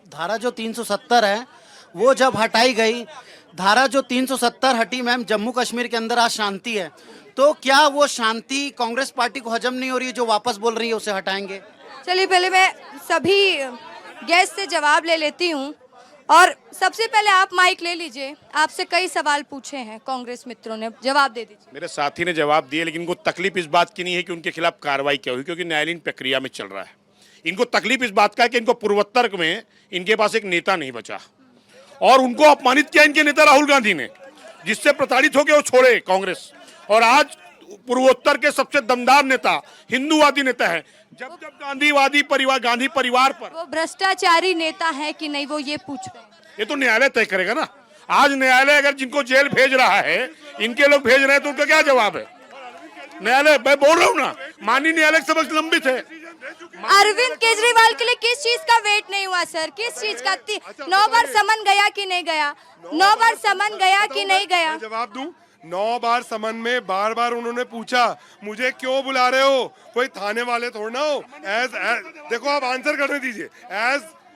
धारा जो 370 है वो जब हटाई गई, धारा जो 370 हटी मैम, जम्मू कश्मीर के अंदर आज शांति है, तो क्या वो शांति कांग्रेस पार्टी को हजम नहीं हो रही है? जो वापस बोल रही है उसे हटाएंगे? चलिए, पहले मैं सभी गेस्ट से जवाब ले लेती हूँ और सबसे पहले आप माइक ले लीजिए। आपसे कई सवाल पूछे हैं कांग्रेस मित्रों ने, जवाब दे दीजिए। मेरे साथी ने जवाब दिए, लेकिन इनको तकलीफ इस बात की नहीं है कि उनके खिलाफ कार्रवाई क्या हुई, क्योंकि न्यायालयीन प्रक्रिया में चल रहा है। इनको तकलीफ इस बात का है कि इनको पूर्वोत्तर में इनके पास एक नेता नहीं बचा और उनको अपमानित किया इनके नेता राहुल गांधी ने, जिससे प्रताड़ित होकर वो छोड़े कांग्रेस। और आज पूर्वोत्तर के सबसे दमदार नेता, हिंदूवादी नेता है। जब गांधी परिवार पर वो भ्रष्टाचारी नेता है कि नहीं, वो ये पूछ रहे हैं। ये तो न्यायालय तय करेगा ना। आज न्यायालय अगर जिनको जेल भेज रहा है, इनके लोग भेज रहे हैं, तो उनका क्या जवाब है? न्यायालय, मैं बोल रहा हूँ ना, माननीय न्यायालय के समक्ष लंबित है। अरविंद केजरीवाल के लिए किस चीज का वेट नहीं हुआ सर? किस चीज का? 9 बार समन गया कि नहीं गया? 9 बार समन गया कि नहीं गया? जवाब दूं? 9 बार समन में बार बार उन्होंने पूछा मुझे क्यों बुला रहे हो, कोई थाने वाले थोड़ा ना हो। देखो, आप आंसर करने दीजिए।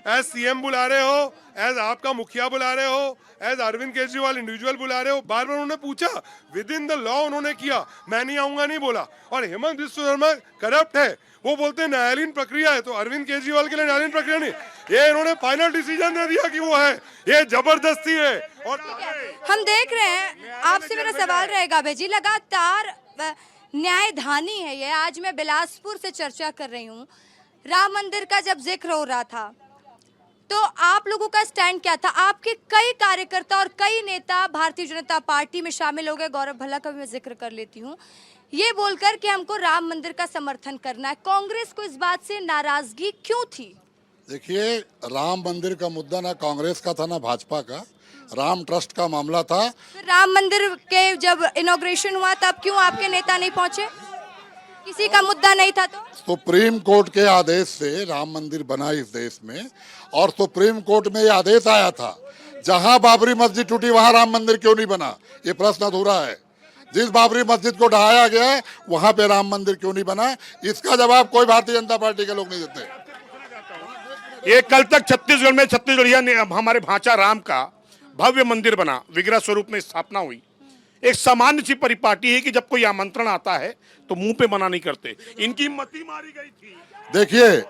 एज सीएम बुला रहे हो, एज आपका मुखिया बुला रहे हो, एज अरविंद केजरीवाल इंडिविजुअल बुला रहे हो। बार बार उन्होंने पूछा, विद इन द लॉ उन्होंने किया। मैं नहीं आऊंगा नहीं बोला। और हेमंत बिस्वा शर्मा करप्ट है, वो बोलते हैं न्यायालयीन प्रक्रिया है, तो अरविंद केजरीवाल के लिए न्यायालयीन प्रक्रिया नहीं, ये इन्होंने फाइनल डिसीजन दे दिया कि वो है, ये जबरदस्ती है। और हम देख रहे हैं, आपसे मेरा सवाल रहेगा बेजी, लगातार न्यायधानी है ये। आज मैं बिलासपुर से चर्चा कर रही हूँ। राम मंदिर का जब जिक्र हो रहा था तो आप लोगों का स्टैंड क्या था? आपके कई कार्यकर्ता और कई नेता भारतीय जनता पार्टी में शामिल हो गए। गौरव भल्ला का भी मैं जिक्र कर लेती हूँ, ये बोलकर कि हमको राम मंदिर का समर्थन करना है। कांग्रेस को इस बात से नाराजगी क्यों थी? देखिए, राम मंदिर का मुद्दा ना कांग्रेस का था ना भाजपा का, राम ट्रस्ट का मामला था। फिर राम मंदिर के जब इनॉग्रेशन हुआ तब क्यों आपके नेता नहीं पहुंचे? किसी का मुद्दा नहीं था तो? सुप्रीम कोर्ट के आदेश से राम मंदिर बना इस देश में, और सुप्रीम कोर्ट में ये आदेश आया था, जहां बाबरी मस्जिद टूटी वहां राम मंदिर क्यों नहीं बना? ये प्रश्न अधूरा है। जिस बाबरी मस्जिद को ढहाया गया है वहां पे राम मंदिर क्यों नहीं बना, इसका जवाब कोई भारतीय जनता पार्टी के लोग नहीं देते। ये कल तक छत्तीसगढ़ में छत्तीसगढ़िया ने हमारे भांचा राम का भव्य मंदिर बना, विग्रह स्वरूप में स्थापना हुई। एक सामान्य सी परिपाटी है कि जब कोई आमंत्रण आता है तो मुंह पे मना नहीं करते। इनकी मती मारी गई थी। देखिए,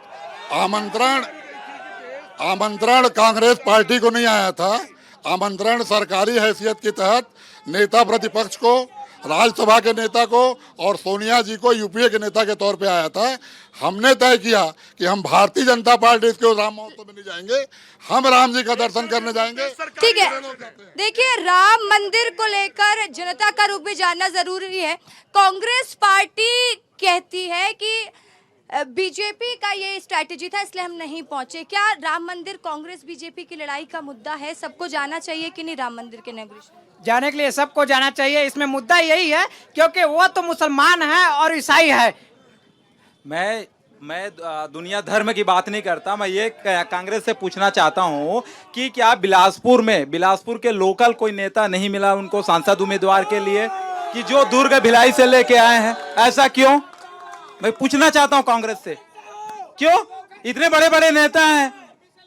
आमंत्रण कांग्रेस पार्टी को नहीं आया था, आमंत्रण सरकारी हैसियत के तहत नेता प्रतिपक्ष को, राज्यसभा के नेता को और सोनिया जी को यूपीए के नेता के तौर पे आया था। हमने तय किया कि हम भारतीय जनता पार्टी के राम महोत्सव में नहीं जाएंगे, हम राम जी का दर्शन करने जाएंगे। ठीक है, देखिए, राम मंदिर को लेकर जनता का रुख भी जानना जरूरी है। कांग्रेस पार्टी कहती है कि बीजेपी का ये स्ट्रैटेजी था इसलिए हम नहीं पहुंचे। क्या राम मंदिर कांग्रेस बीजेपी की लड़ाई का मुद्दा है? सबको जाना चाहिए कि नहीं राम मंदिर के इनॉग्रेशन? जाने के लिए सबको जाना चाहिए। इसमें मुद्दा यही है क्योंकि वो तो मुसलमान है और ईसाई है। मैं दुनिया धर्म की बात नहीं करता। मैं ये कांग्रेस से पूछना चाहता हूँ कि क्या बिलासपुर के लोकल कोई नेता नहीं मिला उनको सांसद उम्मीदवार के लिए, कि जो दुर्ग भिलाई से लेके आए हैं? ऐसा क्यों? मैं पूछना चाहता हूँ कांग्रेस से, क्यों इतने बड़े बड़े नेता हैं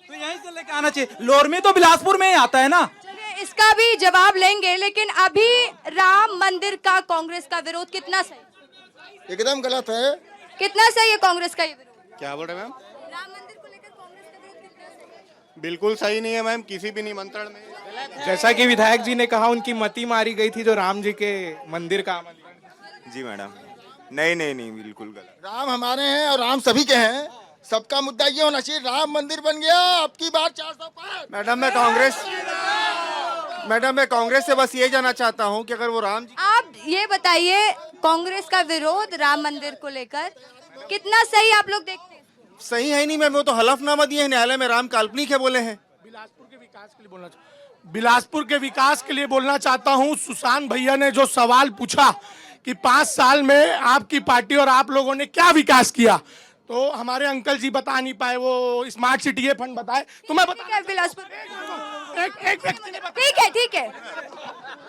तो यहीं से लेके आना चाहिए। लोरमी तो बिलासपुर में ही आता है ना। चलिए, इसका भी जवाब लेंगे, लेकिन अभी राम मंदिर का कांग्रेस का विरोध कितना सही? एकदम गलत है। कितना सही है कांग्रेस का ये विरोध? क्या बोल रहे मैम? राम मंदिर को लेकर कांग्रेस का विरोध कितना सही है? बिल्कुल सही नहीं है मैम, किसी भी निमंत्रण में। जैसा कि विधायक जी ने कहा, उनकी मती मारी गई थी जो राम जी के मंदिर का आमंत्रण। जी मैडम, नहीं बिल्कुल गलत। राम हमारे हैं और राम सभी के हैं। सबका मुद्दा ये होना चाहिए, राम मंदिर बन गया, अब की बार 405। मैडम मैं कांग्रेस से बस ये जानना चाहता हूँ कि अगर वो राम जी, आप ये बताइए, कांग्रेस का विरोध राम मंदिर को लेकर कितना सही आप लोग देखते हैं? सही है नहीं मैम, वो तो हलफनामा दिए हैं न्यायालय में, राम काल्पनिक है बोले हैं। बिलासपुर के विकास के लिए बोलना चाहता हूँ। सुशांत भैया ने जो सवाल पूछा कि 5 साल में आपकी पार्टी और आप लोगों ने क्या विकास किया, तो हमारे अंकल जी बता नहीं पाए, वो स्मार्ट सिटी फंड बताए। तो मैं बता, बिलासपुर एक व्यक्ति ने ठीक है।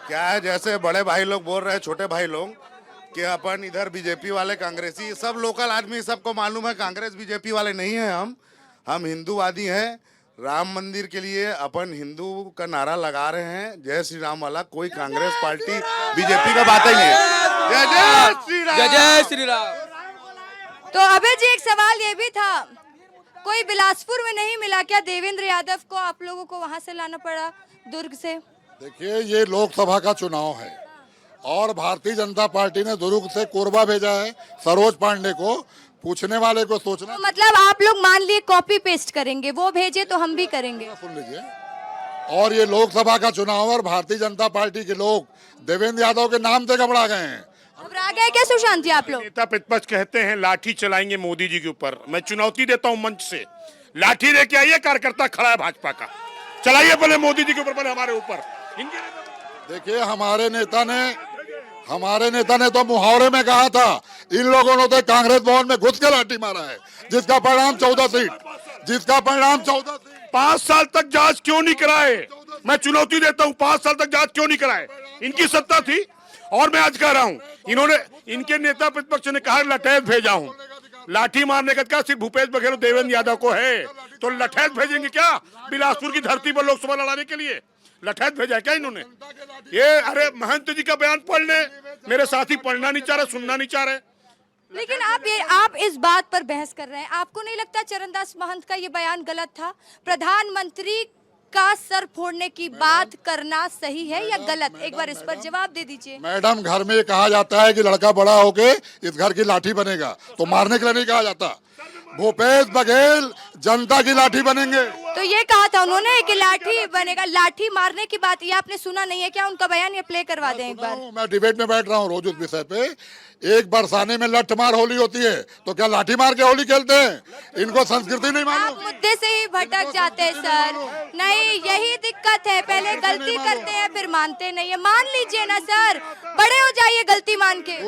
क्या है, जैसे बड़े भाई लोग बोल रहे हैं, छोटे भाई लोग, कि अपन इधर बीजेपी वाले कांग्रेसी, सब लोकल आदमी सबको मालूम है कांग्रेस बीजेपी वाले नहीं है। हम हिंदूवादी हैं। राम मंदिर के लिए अपन हिंदू का नारा लगा रहे हैं, जय श्री राम वाला। कोई कांग्रेस पार्टी बीजेपी का बात ही नहीं है। जय श्री राम, जय श्री राम। तो अभय जी, एक सवाल ये भी था, कोई बिलासपुर में नहीं मिला क्या देवेंद्र यादव को? आप लोगों को वहां से लाना पड़ा दुर्ग से। देखिए, ये लोकसभा का चुनाव है और भारतीय जनता पार्टी ने दुर्ग से कोरबा भेजा है सरोज पांडे को। पूछने वाले को सोचना, तो मतलब आप लोग मान लिए कॉपी पेस्ट करेंगे, वो भेजे तो हम भी करेंगे। सुन लीजिए, और ये लोकसभा का चुनाव और भारतीय जनता पार्टी के लोग देवेंद्र यादव के नाम से घबरा गए हैं। घबरा गए क्या सुशांत जी आप लोग? नेता प्रतिपक्ष कहते हैं लाठी चलाएंगे मोदी जी के ऊपर। मैं चुनौती देता हूं मंच से, लाठी लेके आइए, कार्यकर्ता खड़ा है भाजपा का, चलाइए पहले मोदी जी के ऊपर, पहले हमारे ऊपर। देखिए, हमारे नेता ने तो मुहावरे में कहा था, इन लोगों ने तो कांग्रेस भवन में घुस के लाठी मारा है, जिसका परिणाम 14 सीट। 5 साल तक जांच क्यों नहीं कराए? मैं चुनौती देता हूं, 5 साल तक जांच क्यों नहीं कराए? इनकी सत्ता थी। और मैं आज कह रहा हूं, इनके नेता प्रतिपक्ष ने कहा लठैत भेजा हूं। लाठी मारने का क्या सिर्फ भूपेश बघेल और देवेंद्र यादव को है, तो लठैत भेजेंगे क्या बिलासपुर की धरती पर लोकसभा लड़ाने के लिए? लठैत भेजा क्या इन्होंने? ये अरे महंत जी का बयान पढ़ ले, मेरे साथी पढ़ना नहीं चाह रहे, सुनना नहीं चाह रहे। लेकिन आप इस बात पर बहस कर रहे हैं, आपको नहीं लगता चरणदास महंत का ये बयान गलत था? प्रधानमंत्री का सर फोड़ने की बात करना सही है या गलत? एक बार इस पर जवाब दे दीजिए। मैडम, घर में कहा जाता है कि लड़का बड़ा होके इस घर की लाठी बनेगा, तो मारने के लिए नहीं कहा जाता। भूपेश बघेल जनता की लाठी बनेंगे। तो ये कहा था उन्होंने कि लाठी बनेगा, लाठी मारने की बात ये आपने सुना नहीं है क्या? उनका बयान ये प्ले करवा दें एक बार। मैं डिबेट में बैठ रहा हूँ रोज उस विषय पे। एक बरसाने में लठ मार होली होती है, तो क्या लाठी मार के होली खेलते हैं? इनको संस्कृति नहीं आप मालूम। मुद्दे से ही भटक जाते हैं सर। नहीं, यही दिक्कत है, पहले गलती करते हैं फिर मानते नहीं है। मान लीजिए ना सर, बड़े हो जाइए गलती मान के।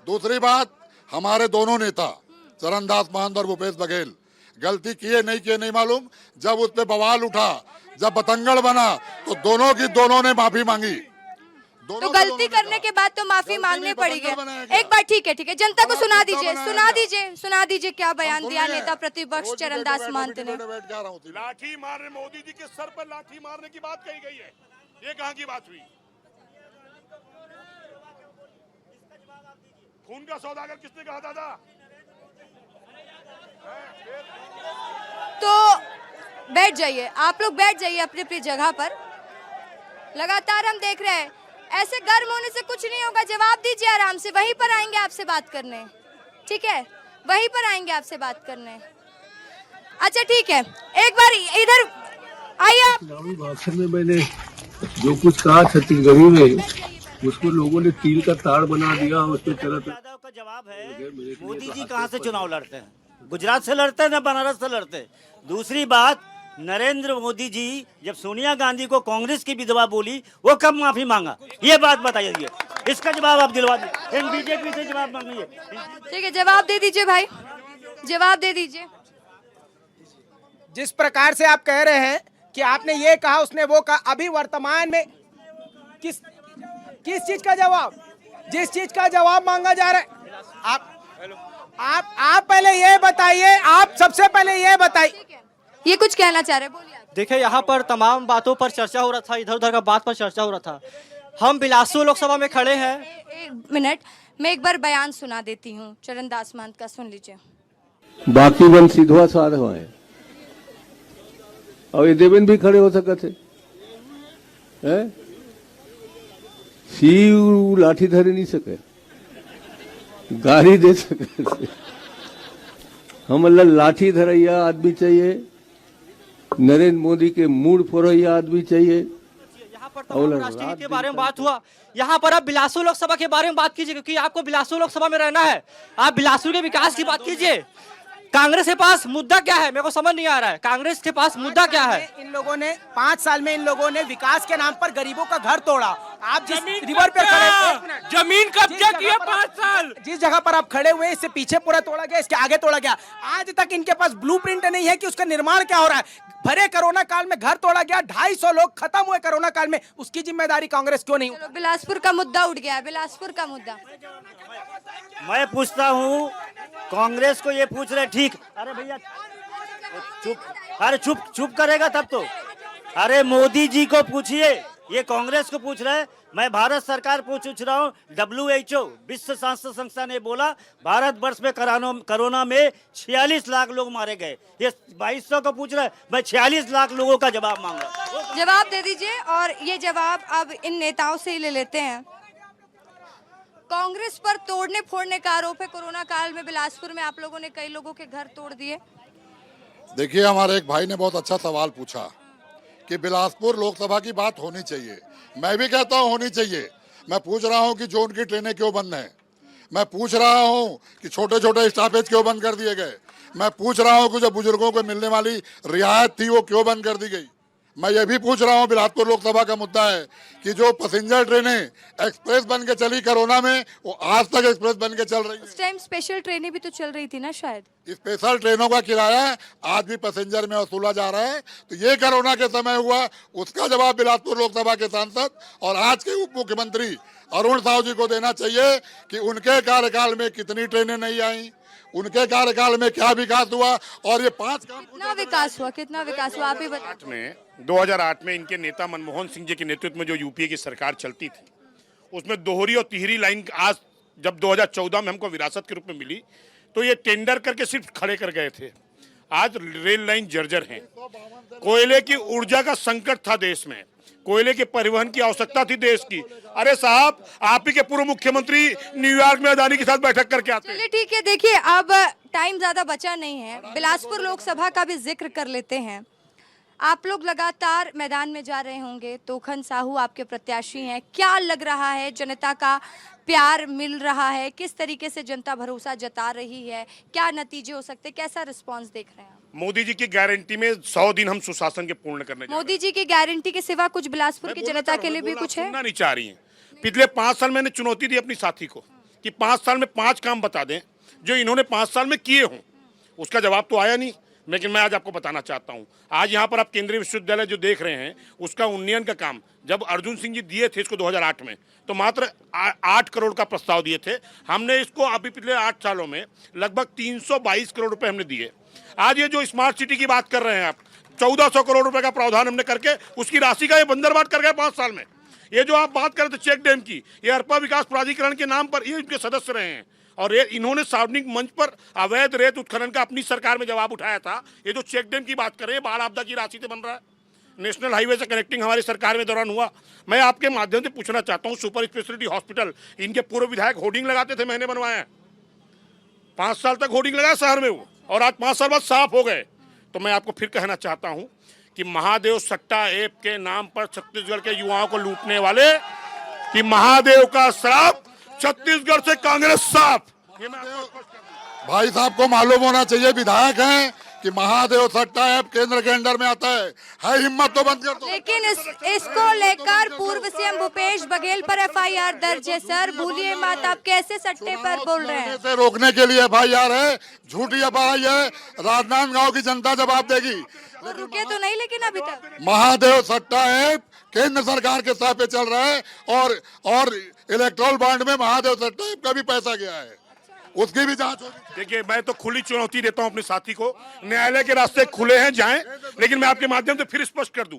दूसरी बात हमारे दोनों नेता चरणदास महंत और भूपेश बघेल गलती किए नहीं मालूम। जब उस पे बवाल उठा, जब बतंगड़ बना, तो दोनों ने माफी मांगी। तो गलती करने के बाद तो माफी मांगनी पड़ेगी। एक बार ठीक है, जनता को सुना दीजिए क्या बयान दिया नेता प्रतिपक्ष चरणदास महंत ने। लाठी मारने, मोदी जी के सर पर लाठी मारने की बात कही गई है, ये कहाँ की बात हुई? खून का सौदागर किसने कहा दादा? तो बैठ जाइए, आप लोग बैठ जाइए अपनी अपनी जगह पर। लगातार हम देख रहे हैं, ऐसे गर्म होने से कुछ नहीं होगा। जवाब दीजिए आराम से, वहीं पर आएंगे आपसे बात करने, ठीक है? वहीं पर आएंगे आपसे बात करने। अच्छा ठीक है, एक बार इधर आइए आप। भाषण में मैंने जो कुछ कहा छत्तीसगढ़ी में, उसको लोगों ने कील का ताड़ बना दिया। उसमें यादव का जवाब है, मोदी जी कहाँ से चुनाव लड़ते हैं? गुजरात से लड़ते हैं ना बनारस से लड़ते हैं? दूसरी बात, नरेंद्र मोदी जी जब सोनिया गांधी को कांग्रेस की विधवा बोली, वो कब माफी मांगा? ये बात बताइए, इसका जवाब आप दिलवा दीजिए। बीजेपी से जवाब मांगिए। ठीक है, जवाब दे दीजिए भाई, जवाब दे दीजिए। जिस प्रकार से आप कह रहे हैं कि आपने ये कहा, उसने वो कहा, अभी वर्तमान में किस चीज का जवाब, जिस चीज का जवाब मांगा जा रहा है, आप पहले ये बताइए, आप सबसे पहले ये बताइए, ये कुछ कहना चाह रहे, बोलिए। देखिए, यहाँ पर तमाम बातों पर चर्चा हो रहा था, इधर उधर का बात पर चर्चा हो रहा था। हम बिलासपुर लोकसभा में खड़े हैं। एक मिनट, मैं एक बार बयान सुना देती हूँ चरणदास महंत का, सुन लीजिए। बाकी बन सीधवा साधवा है, और ये देवेन भी खड़े हो सकते हैं। शिव लाठी धरे नहीं सके, गाली दे सके। हम लाठी धरैया आदमी चाहिए, नरेंद्र मोदी के मूड फोरैया आदमी चाहिए। यहाँ पर तमाम राष्ट्रीय नीति के बारे में बात हुआ, यहाँ पर आप बिलासपुर लोकसभा के बारे में बात कीजिए, क्योंकि आपको बिलासपुर लोकसभा में रहना है। आप बिलासपुर के विकास की बात कीजिए। कांग्रेस के पास मुद्दा क्या है, मेरे को समझ नहीं आ रहा है। कांग्रेस के पास मुद्दा क्या है? इन लोगों ने 5 साल में इन लोगों ने विकास के नाम पर गरीबों का घर तोड़ा। आप जिस रिवर पे खड़े, जमीन कब्जा किया 5 साल, जिस जगह पर आप खड़े हुए, इससे पीछे पूरा तोड़ा गया, इसके आगे तोड़ा गया। आज तक इनके पास ब्लूप्रिंट नहीं है कि उसका निर्माण क्या हो रहा है। भरे कोरोना काल में घर तोड़ा गया, 250 लोग खत्म हुए कोरोना काल में, उसकी जिम्मेदारी कांग्रेस क्यों नहीं? बिलासपुर का मुद्दा उठ गया, बिलासपुर का मुद्दा। मैं पूछता हूँ, कांग्रेस को ये पूछ रहे, ठीक? अरे भैया चुप, अरे चुप करेगा तब तो। अरे मोदी जी को पूछिए, ये कांग्रेस को पूछ रहे हैं। मैं भारत सरकार को पूछ रहा हूँ। WHO विश्व स्वास्थ्य संस्था ने बोला भारत वर्ष में कोरोना में 46 लाख लोग मारे गए। ये 2200 को पूछ रहा है, मैं 46 लाख लोगों का जवाब मांग रहा हूँ। जवाब दे दीजिए, और ये जवाब अब इन नेताओं से ही ले लेते हैं। कांग्रेस पर तोड़ने फोड़ने का आरोप है। कोरोना काल में बिलासपुर में आप लोगों ने कई लोगों के घर तोड़ दिए। देखिए, हमारे एक भाई ने बहुत अच्छा सवाल पूछा कि बिलासपुर लोकसभा की बात होनी चाहिए। मैं भी कहता हूं होनी चाहिए। मैं पूछ रहा हूं कि जोन की ट्रेनें क्यों बंद हैं। मैं पूछ रहा हूं कि छोटे छोटे स्टॉपेज क्यों बंद कर दिए गए। मैं पूछ रहा हूं कि जो बुजुर्गों को मिलने वाली रियायत थी वो क्यों बंद कर दी गई। मैं ये भी पूछ रहा हूं, बिलासपुर लोकसभा का मुद्दा है कि जो पैसेंजर ट्रेनें एक्सप्रेस बन के चली कोरोना में, वो आज तक एक्सप्रेस बन के चल रही है। उस टाइम स्पेशल ट्रेनें भी तो चल रही थी ना शायद। स्पेशल ट्रेनों का किराया आज भी पैसेंजर में वसूला जा रहा है। तो ये कोरोना के समय हुआ, उसका जवाब बिलासपुर लोकसभा के सांसद और आज के उप मुख्यमंत्री अरुण साहू जी को देना चाहिए कि उनके कार्यकाल में कितनी ट्रेनें नहीं आई, उनके कार्यकाल में क्या विकास हुआ। और ये 5 काम कितना विकास हुआ आप ही बताइए। 2008 में इनके नेता मनमोहन सिंह जी के नेतृत्व में जो यूपीए की सरकार चलती थी, उसमें दोहरी और तिहरी लाइन आज जब 2014 में हमको विरासत के रूप में मिली, तो ये टेंडर करके सिर्फ खड़े कर गए थे। आज रेल लाइन जर्जर है। कोयले की ऊर्जा का संकट था देश में, कोयले के परिवहन की आवश्यकता थी देश की। अरे साहब, आप ही के पूर्व मुख्यमंत्री न्यूयॉर्क में अदानी के साथ बैठक करके आते हैं। चलिए ठीक है, देखिए अब टाइम ज्यादा बचा नहीं है, बिलासपुर लोकसभा का भी जिक्र कर लेते हैं। आप लोग लगातार मैदान में जा रहे होंगे, तोखन साहू आपके प्रत्याशी हैं, क्या लग रहा है, जनता का प्यार मिल रहा है, किस तरीके से जनता भरोसा जता रही है, क्या नतीजे हो सकते, कैसा रिस्पांस देख रहे हैं आप? मोदी जी की गारंटी में 100 दिन हम सुशासन के पूर्ण करने जा रहे हैं। मोदी जी की गारंटी के सिवा कुछ बिलासपुर की जनता के लिए भी कुछ है? सुनना नहीं चाह रही हैं। पिछले 5 साल मैंने चुनौती दी अपनी साथी को कि 5 साल में 5 काम बता दें जो इन्होंने 5 साल में किए हों। उसका जवाब तो आया नहीं, लेकिन मैं आज आपको बताना चाहता हूं। आज यहाँ पर आप केंद्रीय विश्वविद्यालय जो देख रहे हैं उसका उन्नयन का काम जब अर्जुन सिंह जी दिए थे इसको 2008 में, तो मात्र 8 करोड़ का प्रस्ताव दिए थे। हमने इसको अभी पिछले 8 सालों में लगभग 322 करोड़ रुपए हमने दिए। आज ये जो स्मार्ट सिटी की बात कर रहे हैं आप, 1400 करोड़ रुपए का प्रावधान हमने करके उसकी राशि का ये बंदरबाट कर गए 5 साल में। ये जो आप बात कर रहे थे चेक डैम की, ये अरपा विकास प्राधिकरण के नाम पर ये इनके सदस्य रहे हैं और ये इन्होंने सार्वजनिक मंच पर अवैध रेत उत्खनन का अपनी सरकार में जवाब उठाया था। ये जो चेक डैम की बात कर रहे हैं बाढ़ आपदा की राशि से बन रहा है, नेशनल हाईवे से कनेक्टिंग हमारी सरकार में दौरान हुआ। मैं आपके माध्यम से पूछना चाहता हूँ, सुपर स्पेशलिटी हॉस्पिटल इनके पूर्व विधायक होर्डिंग लगाते थे, मैंने बनवाया है। 5 साल तक होर्डिंग लगाया शहर में वो, और आज 5 साल बाद साफ हो गए। तो मैं आपको फिर कहना चाहता हूँ कि महादेव सट्टा ऐप के नाम पर छत्तीसगढ़ के युवाओं को लूटने वाले, कि महादेव का श्राप, छत्तीसगढ़ से कांग्रेस साफ। भाई साहब को मालूम होना चाहिए, विधायक हैं, कि महादेव सट्टा ऐप केंद्र के अंडर में आता है हिम्मत तो बंद कर दो। लेकिन इसको लेकर पूर्व सीएम भूपेश बघेल पर एफआईआर दर्ज है। सर भूलिए मत, आप कैसे सट्टे पर बोल रहे हैं? से रोकने के लिए एफआईआर है, झूठी एफआईआर है, राजनांदगांव की जनता जवाब देगी। तो रुके तो नहीं लेकिन अभी तक महादेव सट्टा ऐप केंद्र सरकार के साथ पे चल रहा है और इलेक्ट्रोल बॉन्ड में महादेव सट्टा ऐप का भी पैसा गया है, उसकी भी जांच होगी। देखिए, मैं तो खुली चुनौती देता हूं अपने साथी को, न्यायालय के रास्ते खुले हैं, जाएं। लेकिन मैं आपके माध्यम से फिर स्पष्ट कर दूं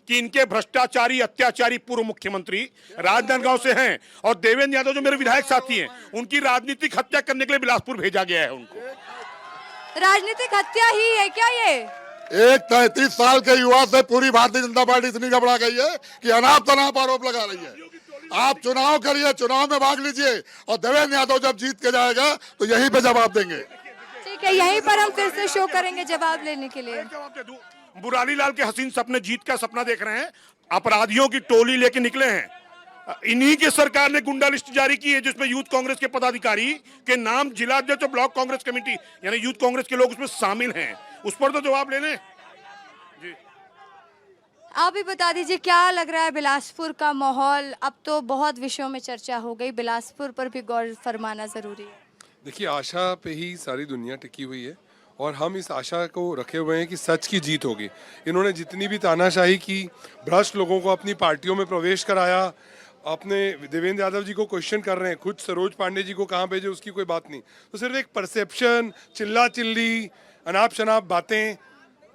कि इनके भ्रष्टाचारी अत्याचारी पूर्व मुख्यमंत्री राजनांदगांव से हैं और देवेंद्र यादव जो मेरे विधायक साथी हैं, उनकी राजनीतिक हत्या करने के लिए बिलासपुर भेजा गया है उनको। राजनीतिक हत्या ही है क्या ये? एक 33 साल के युवा से पूरी भारतीय जनता पार्टी इतनी घबरा गई है कि अनाप तनाप आरोप लगा रही है। आप चुनाव करिए, चुनाव में भाग लीजिए, और देवेंद्र यादव जब जीत के जाएगा तो यहीं पे जवाब देंगे। ठीक है, यहीं पर हम फिर से शो करेंगे जवाब लेने के लिए। बुरारी लाल के हसीन सपने जीत का सपना देख रहे हैं, अपराधियों की टोली लेके निकले हैं। इन्हीं की सरकार ने गुंडा लिस्ट जारी की है जिसमें यूथ कांग्रेस के पदाधिकारी के नाम जिला अध्यक्ष और ब्लॉक कांग्रेस कमेटी यानी यूथ कांग्रेस के लोग उसमें शामिल हैं। उस पर तो जवाब लेने। आप भी बता दीजिए क्या लग रहा है बिलासपुर का माहौल? अब तो बहुत विषयों में चर्चा हो गई, बिलासपुर पर भी गौर फरमाना जरूरी है। देखिए, आशा पे ही सारी दुनिया टिकी हुई है और हम इस आशा को रखे हुए हैं कि सच की जीत होगी। इन्होंने जितनी भी तानाशाही की, भ्रष्ट लोगों को अपनी पार्टियों में प्रवेश कराया, अपने देवेंद्र यादव जी को क्वेश्चन कर रहे हैं, खुद सरोज पांडे जी को कहाँ भेजे उसकी कोई बात नहीं। तो सिर्फ एक परसेप्शन, चिल्ला चिल्ली, अनाप शनाप बातें,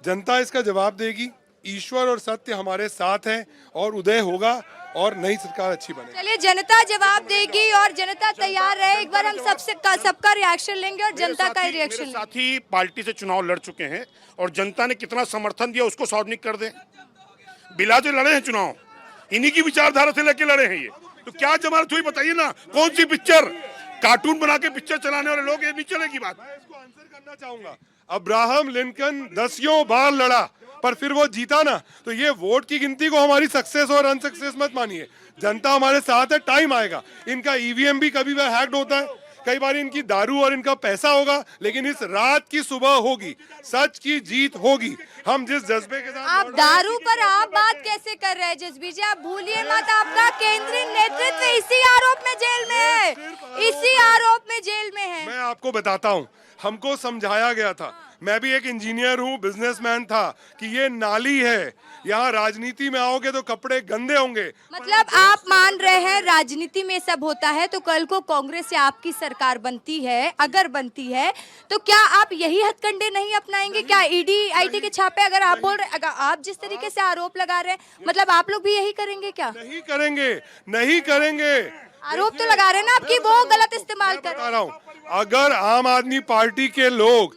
जनता इसका जवाब देगी। ईश्वर और सत्य हमारे साथ है और उदय होगा और नई सरकार अच्छी बनेगी। चलिए, जनता जवाब देगी और जनता तैयार रहे। एक बार हम सबका रिएक्शन लेंगे और जनता का रिएक्शन लेंगे। साथी पार्टी से चुनाव लड़ चुके हैं और जनता ने कितना समर्थन दिया उसको सार्वजनिक कर दें। बिला से लड़े हैं चुनाव, इन्हीं की विचारधारा से लेके लड़े हैं ये, तो क्या जमानत हुई बताइए ना? कौन सी पिक्चर, कार्टून बना के पिक्चर चलाने वाले लोग, ये नहीं चलेगी बात। मैं इसको आंसर करना चाहूंगा। अब्राहम लिंकन 10 बार लड़ा पर फिर वो जीता ना, तो ये वोट की गिनती को हमारी सक्सेस और अनसक्सेस मत मानिए। जनता हमारे साथ है, टाइम आएगा। इनका ईवीएम भी कभी बार हैक्ड होता है, कई बार इनकी दारू और इनका पैसा होगा, लेकिन इस रात की सुबह होगी, सच की जीत होगी। हम जिस जज्बे के साथ आप दारू पर आप बात कैसे कर रहे हैं जसबीर जी? आप भूलिए मत, आपका केंद्रीय नेतृत्व इसी आरोप में जेल में है, इसी आरोप में जेल में है। मैं आपको बताता हूँ, हमको समझाया गया था, मैं भी एक इंजीनियर हूँ, बिजनेसमैन था, कि ये नाली है, यहाँ राजनीति में आओगे तो कपड़े गंदे होंगे। मतलब आप मान रहे हैं राजनीति में सब होता है, तो कल को कांग्रेस या आपकी सरकार बनती है, अगर बनती है तो क्या आप यही हथकंडे नहीं अपनाएंगे? क्या ईडी आईटी के छापे, अगर आप बोल रहे, अगर आप जिस तरीके से आरोप लगा रहे हैं, मतलब आप लोग भी यही करेंगे क्या? नहीं करेंगे, नहीं करेंगे। आरोप तो लगा रहे हैं ना आपकी, वो गलत इस्तेमाल कर बता रहा हूँ, अगर आम आदमी पार्टी के लोग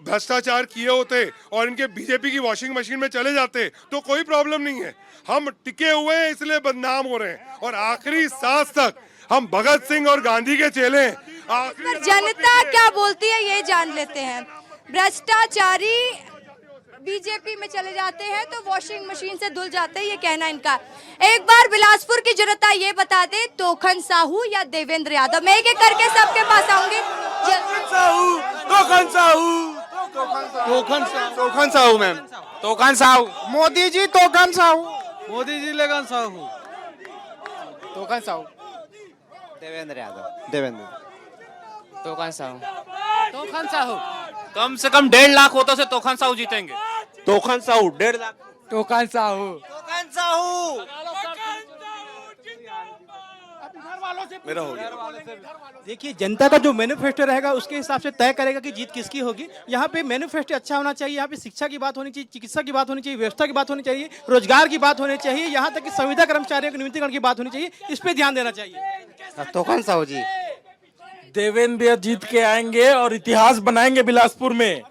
भ्रष्टाचार किए होते और इनके बीजेपी की वॉशिंग मशीन में चले जाते तो कोई प्रॉब्लम नहीं है। हम टिके हुए हैं इसलिए बदनाम हो रहे हैं और आखिरी सांस तक हम भगत सिंह और गांधी के चेले हैं। आखिरी पर जनता क्या बोलती है ये जान लेते हैं। भ्रष्टाचारी बीजेपी में चले जाते हैं तो वॉशिंग मशीन से धुल जाते हैं, ये कहना इनका। एक बार बिलासपुर की जनता ये बता दे, तोखन साहू या देवेंद्र यादव? मैं एक एक करके सबके पास आऊंगी। तोखन साहू मैम, तोखन साहू। मोदी जी तोखन साहू, मोदी जी लेगन साहू, तोखन साहू, देवेंद्र यादव, देवेंद्र, तोखन साहू, तोखन साहू। कम से कम 1.5 लाख वोटों से तोखन साहू जीतेंगे। तोखन साहू 1.5 लाख। तोखन साहू, तोखन साहू। मेरा हो गया। देखिए, जनता का जो मैनिफेस्टो रहेगा उसके हिसाब से तय करेगा कि जीत किसकी होगी। यहाँ पे मैनिफेस्टो अच्छा होना चाहिए, यहाँ पे शिक्षा की बात होनी चाहिए, चिकित्सा की बात होनी चाहिए, व्यवस्था की बात होनी चाहिए, रोजगार की बात होनी चाहिए, यहाँ तक कि संविदा कर्मचारियों के नियमितीकरण की बात होनी चाहिए। इस पे ध्यान देना चाहिए। तोखन साहू जी, देवेंद्र जीत के आएंगे और इतिहास बनाएंगे बिलासपुर में।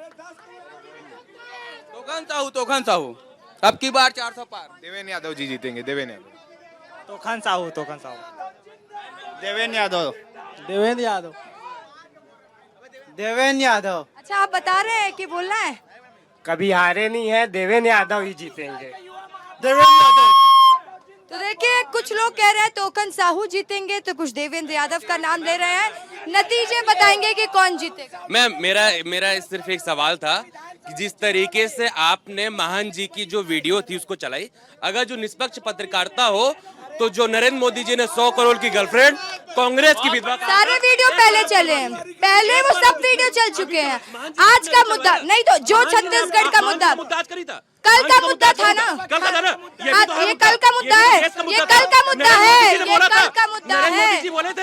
तोखन साहू, तोखन साहू। अब की बार 400 पार। देवेंद्र यादव जी जीतेंगे, देवेंद्र यादव। तोखन साहू, तोखन साहू। देवेंद्र यादव, देवेंद्र यादव, देवेंद्र यादव। अच्छा, आप बता रहे हैं कि बोलना है? कभी हारे नहीं है, देवेंद्र यादव ही जीतेंगे। देवेंद्र यादव। तो देखिए, कुछ लोग कह रहे हैं तोखन साहू जीतेंगे, तो कुछ देवेंद्र यादव का नाम ले रहे हैं। नतीजे बताएंगे कि कौन जीतेगा। मेरा सिर्फ एक सवाल था कि जिस तरीके से आपने महान जी की जो वीडियो थी उसको चलाई, अगर जो निष्पक्ष पत्रकारिता हो तो जो नरेंद्र मोदी जी ने 100 करोड़ की गर्लफ्रेंड कांग्रेस की विधवा, सारे वीडियो पहले चले हैं, पहले वो सब वीडियो चल चुके हैं। आज का मुद्दा नहीं, तो जो छत्तीसगढ़ का मुद्दा कल का मुद्दा था ना, ये कल का मुद्दा है, ये कल का मुद्दा है, ये कल का मुद्दा है।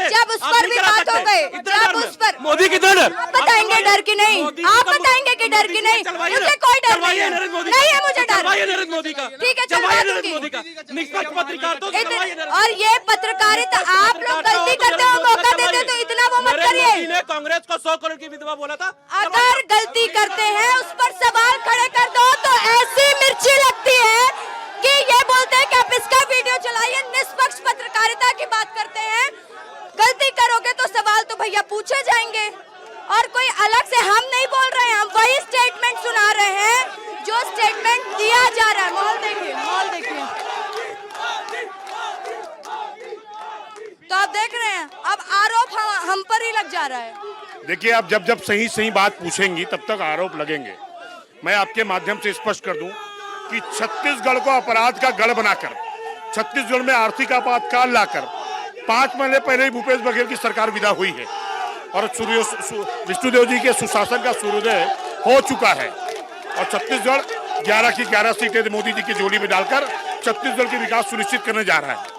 जब उस पर भी बात हो गई, जब उस पर मोदी की डर। आप बताएंगे डर की नहीं, आप बताएंगे कि डर की नहीं, मुझे कोई डर नहीं है, नहीं है मुझे डर। नरेंद्र मोदी का, ठीक है, चलवा दूंगी। निष्पक्ष पत्रकारिता। और ये पत्रकारिता आप लोग गलती करते हो, मौका देते तो इतना वो मत करिए। कांग्रेस को 100 करोड़ की विधवा बोला था। अगर गलती करते हैं उस पर सवाल खड़े कर दो तो ऐसी मिर्ची लगती है कि ये बोलते हैं कि आप इसका वीडियो चलाइए। निष्पक्ष पत्रकारिता की बात करते हैं, गलती करोगे तो सवाल तो भैया पूछे जाएंगे। और कोई अलग से हम नहीं बोल रहे हैं, हम वही स्टेटमेंट सुना रहे हैं जो स्टेटमेंट दिया जा रहा है। माहौल देखिए, माहौल देखिए। तो आप देख रहे हैं, अब आरोप हम पर ही लग जा रहा है। देखिए, आप जब जब सही सही बात पूछेंगी तब तक आरोप लगेंगे। मैं आपके माध्यम से स्पष्ट कर दूं कि छत्तीसगढ़ को अपराध का गढ़ बनाकर, छत्तीसगढ़ में आर्थिक आपातकाल लाकर 5 महीने पहले ही भूपेश बघेल की सरकार विदा हुई है और विष्णुदेव जी के सुशासन का सूर्योदय हो चुका है। और छत्तीसगढ़ 11 की 11 सीटें मोदी जी की झोली में डालकर छत्तीसगढ़ की विकास सुनिश्चित करने जा रहा है।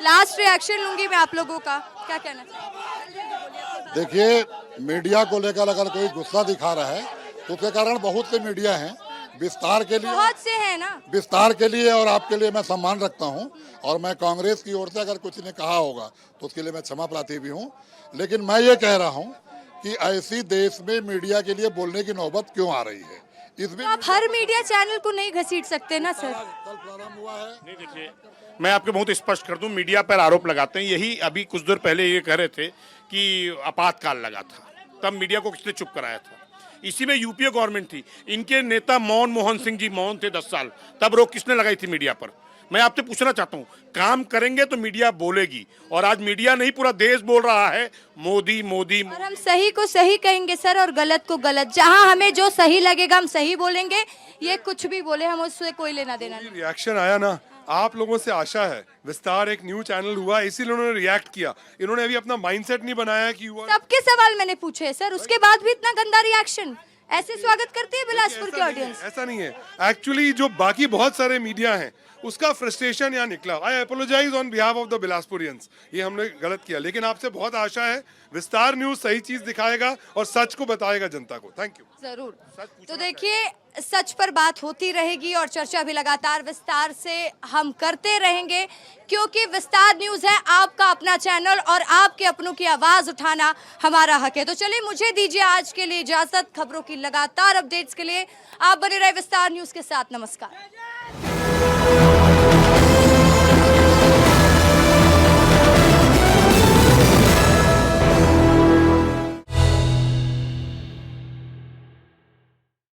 लास्ट रिएक्शन लूंगी मैं आप लोगों का, क्या कहना चाहिए? देखिए, मीडिया को लेकर अगर कोई गुस्सा दिखा रहा है तो उसके कारण बहुत से मीडिया हैं, विस्तार के लिए, बहुत से हैं ना, विस्तार के लिए और आपके लिए मैं सम्मान रखता हूं। और मैं कांग्रेस की ओर से अगर कुछ ने कहा होगा तो उसके लिए मैं क्षमा प्रार्थी भी हूं। लेकिन मैं ये कह रहा हूं कि ऐसी देश में मीडिया के लिए बोलने की नौबत क्यों आ रही है? इसमें तो आप हर मीडिया चैनल को नहीं घसीट सकते ना सर। कल प्रारंभ हुआ है। नहीं, देखिए, मैं आपको बहुत स्पष्ट कर दूं, मीडिया पर आरोप लगाते हैं। यही अभी कुछ देर पहले ये कह रहे थे कि आपातकाल लगा था, तब मीडिया को किसने चुप कराया था? इसी में यूपीए गवर्नमेंट थी, इनके नेता मनमोहन सिंह जी मौन थे 10 साल, तब रोक किसने लगाई थी मीडिया पर? मैं आपसे पूछना चाहता हूँ, काम करेंगे तो मीडिया बोलेगी, और आज मीडिया नहीं पूरा देश बोल रहा है मोदी मोदी। और हम सही को सही कहेंगे सर और गलत को गलत। जहां हमें जो सही लगेगा हम सही बोलेंगे, ये कुछ भी बोले हम उससे कोई लेना देना नहीं। रिएक्शन आया ना, आप लोगों से आशा है, विस्तार एक न्यू चैनल हुआ, इसीलिए उन्होंने रिएक्ट किया। इन्होंने अभी अपना माइंडसेट नहीं बनाया कि सबके सवाल मैंने पूछे सर, उसके बाद भी इतना गंदा रिएक्शन। ऐसे स्वागत करती है बिलासपुर की ऑडियंस? ऐसा नहीं है। एक्चुअली जो बाकी बहुत सारे मीडिया हैं उसका फ्रस्ट्रेशन यहाँ निकला। I apologise on behalf of the Bilaspurians, ये हमने गलत किया। लेकिन आपसे बहुत आशा है विस्तार न्यूज सही चीज दिखाएगा और सच को बताएगा जनता को। Thank you. जरूर। तो देखिए, सच पर बात होती रहेगी और चर्चा भी लगातार विस्तार से हम करते रहेंगे, क्योंकि विस्तार न्यूज है आपका अपना चैनल और आपके अपनों की आवाज उठाना हमारा हक है। तो चलिए, मुझे दीजिए आज के लिए इजाजत। खबरों की लगातार अपडेट्स के लिए आप बने रहे विस्तार न्यूज के साथ। नमस्कार।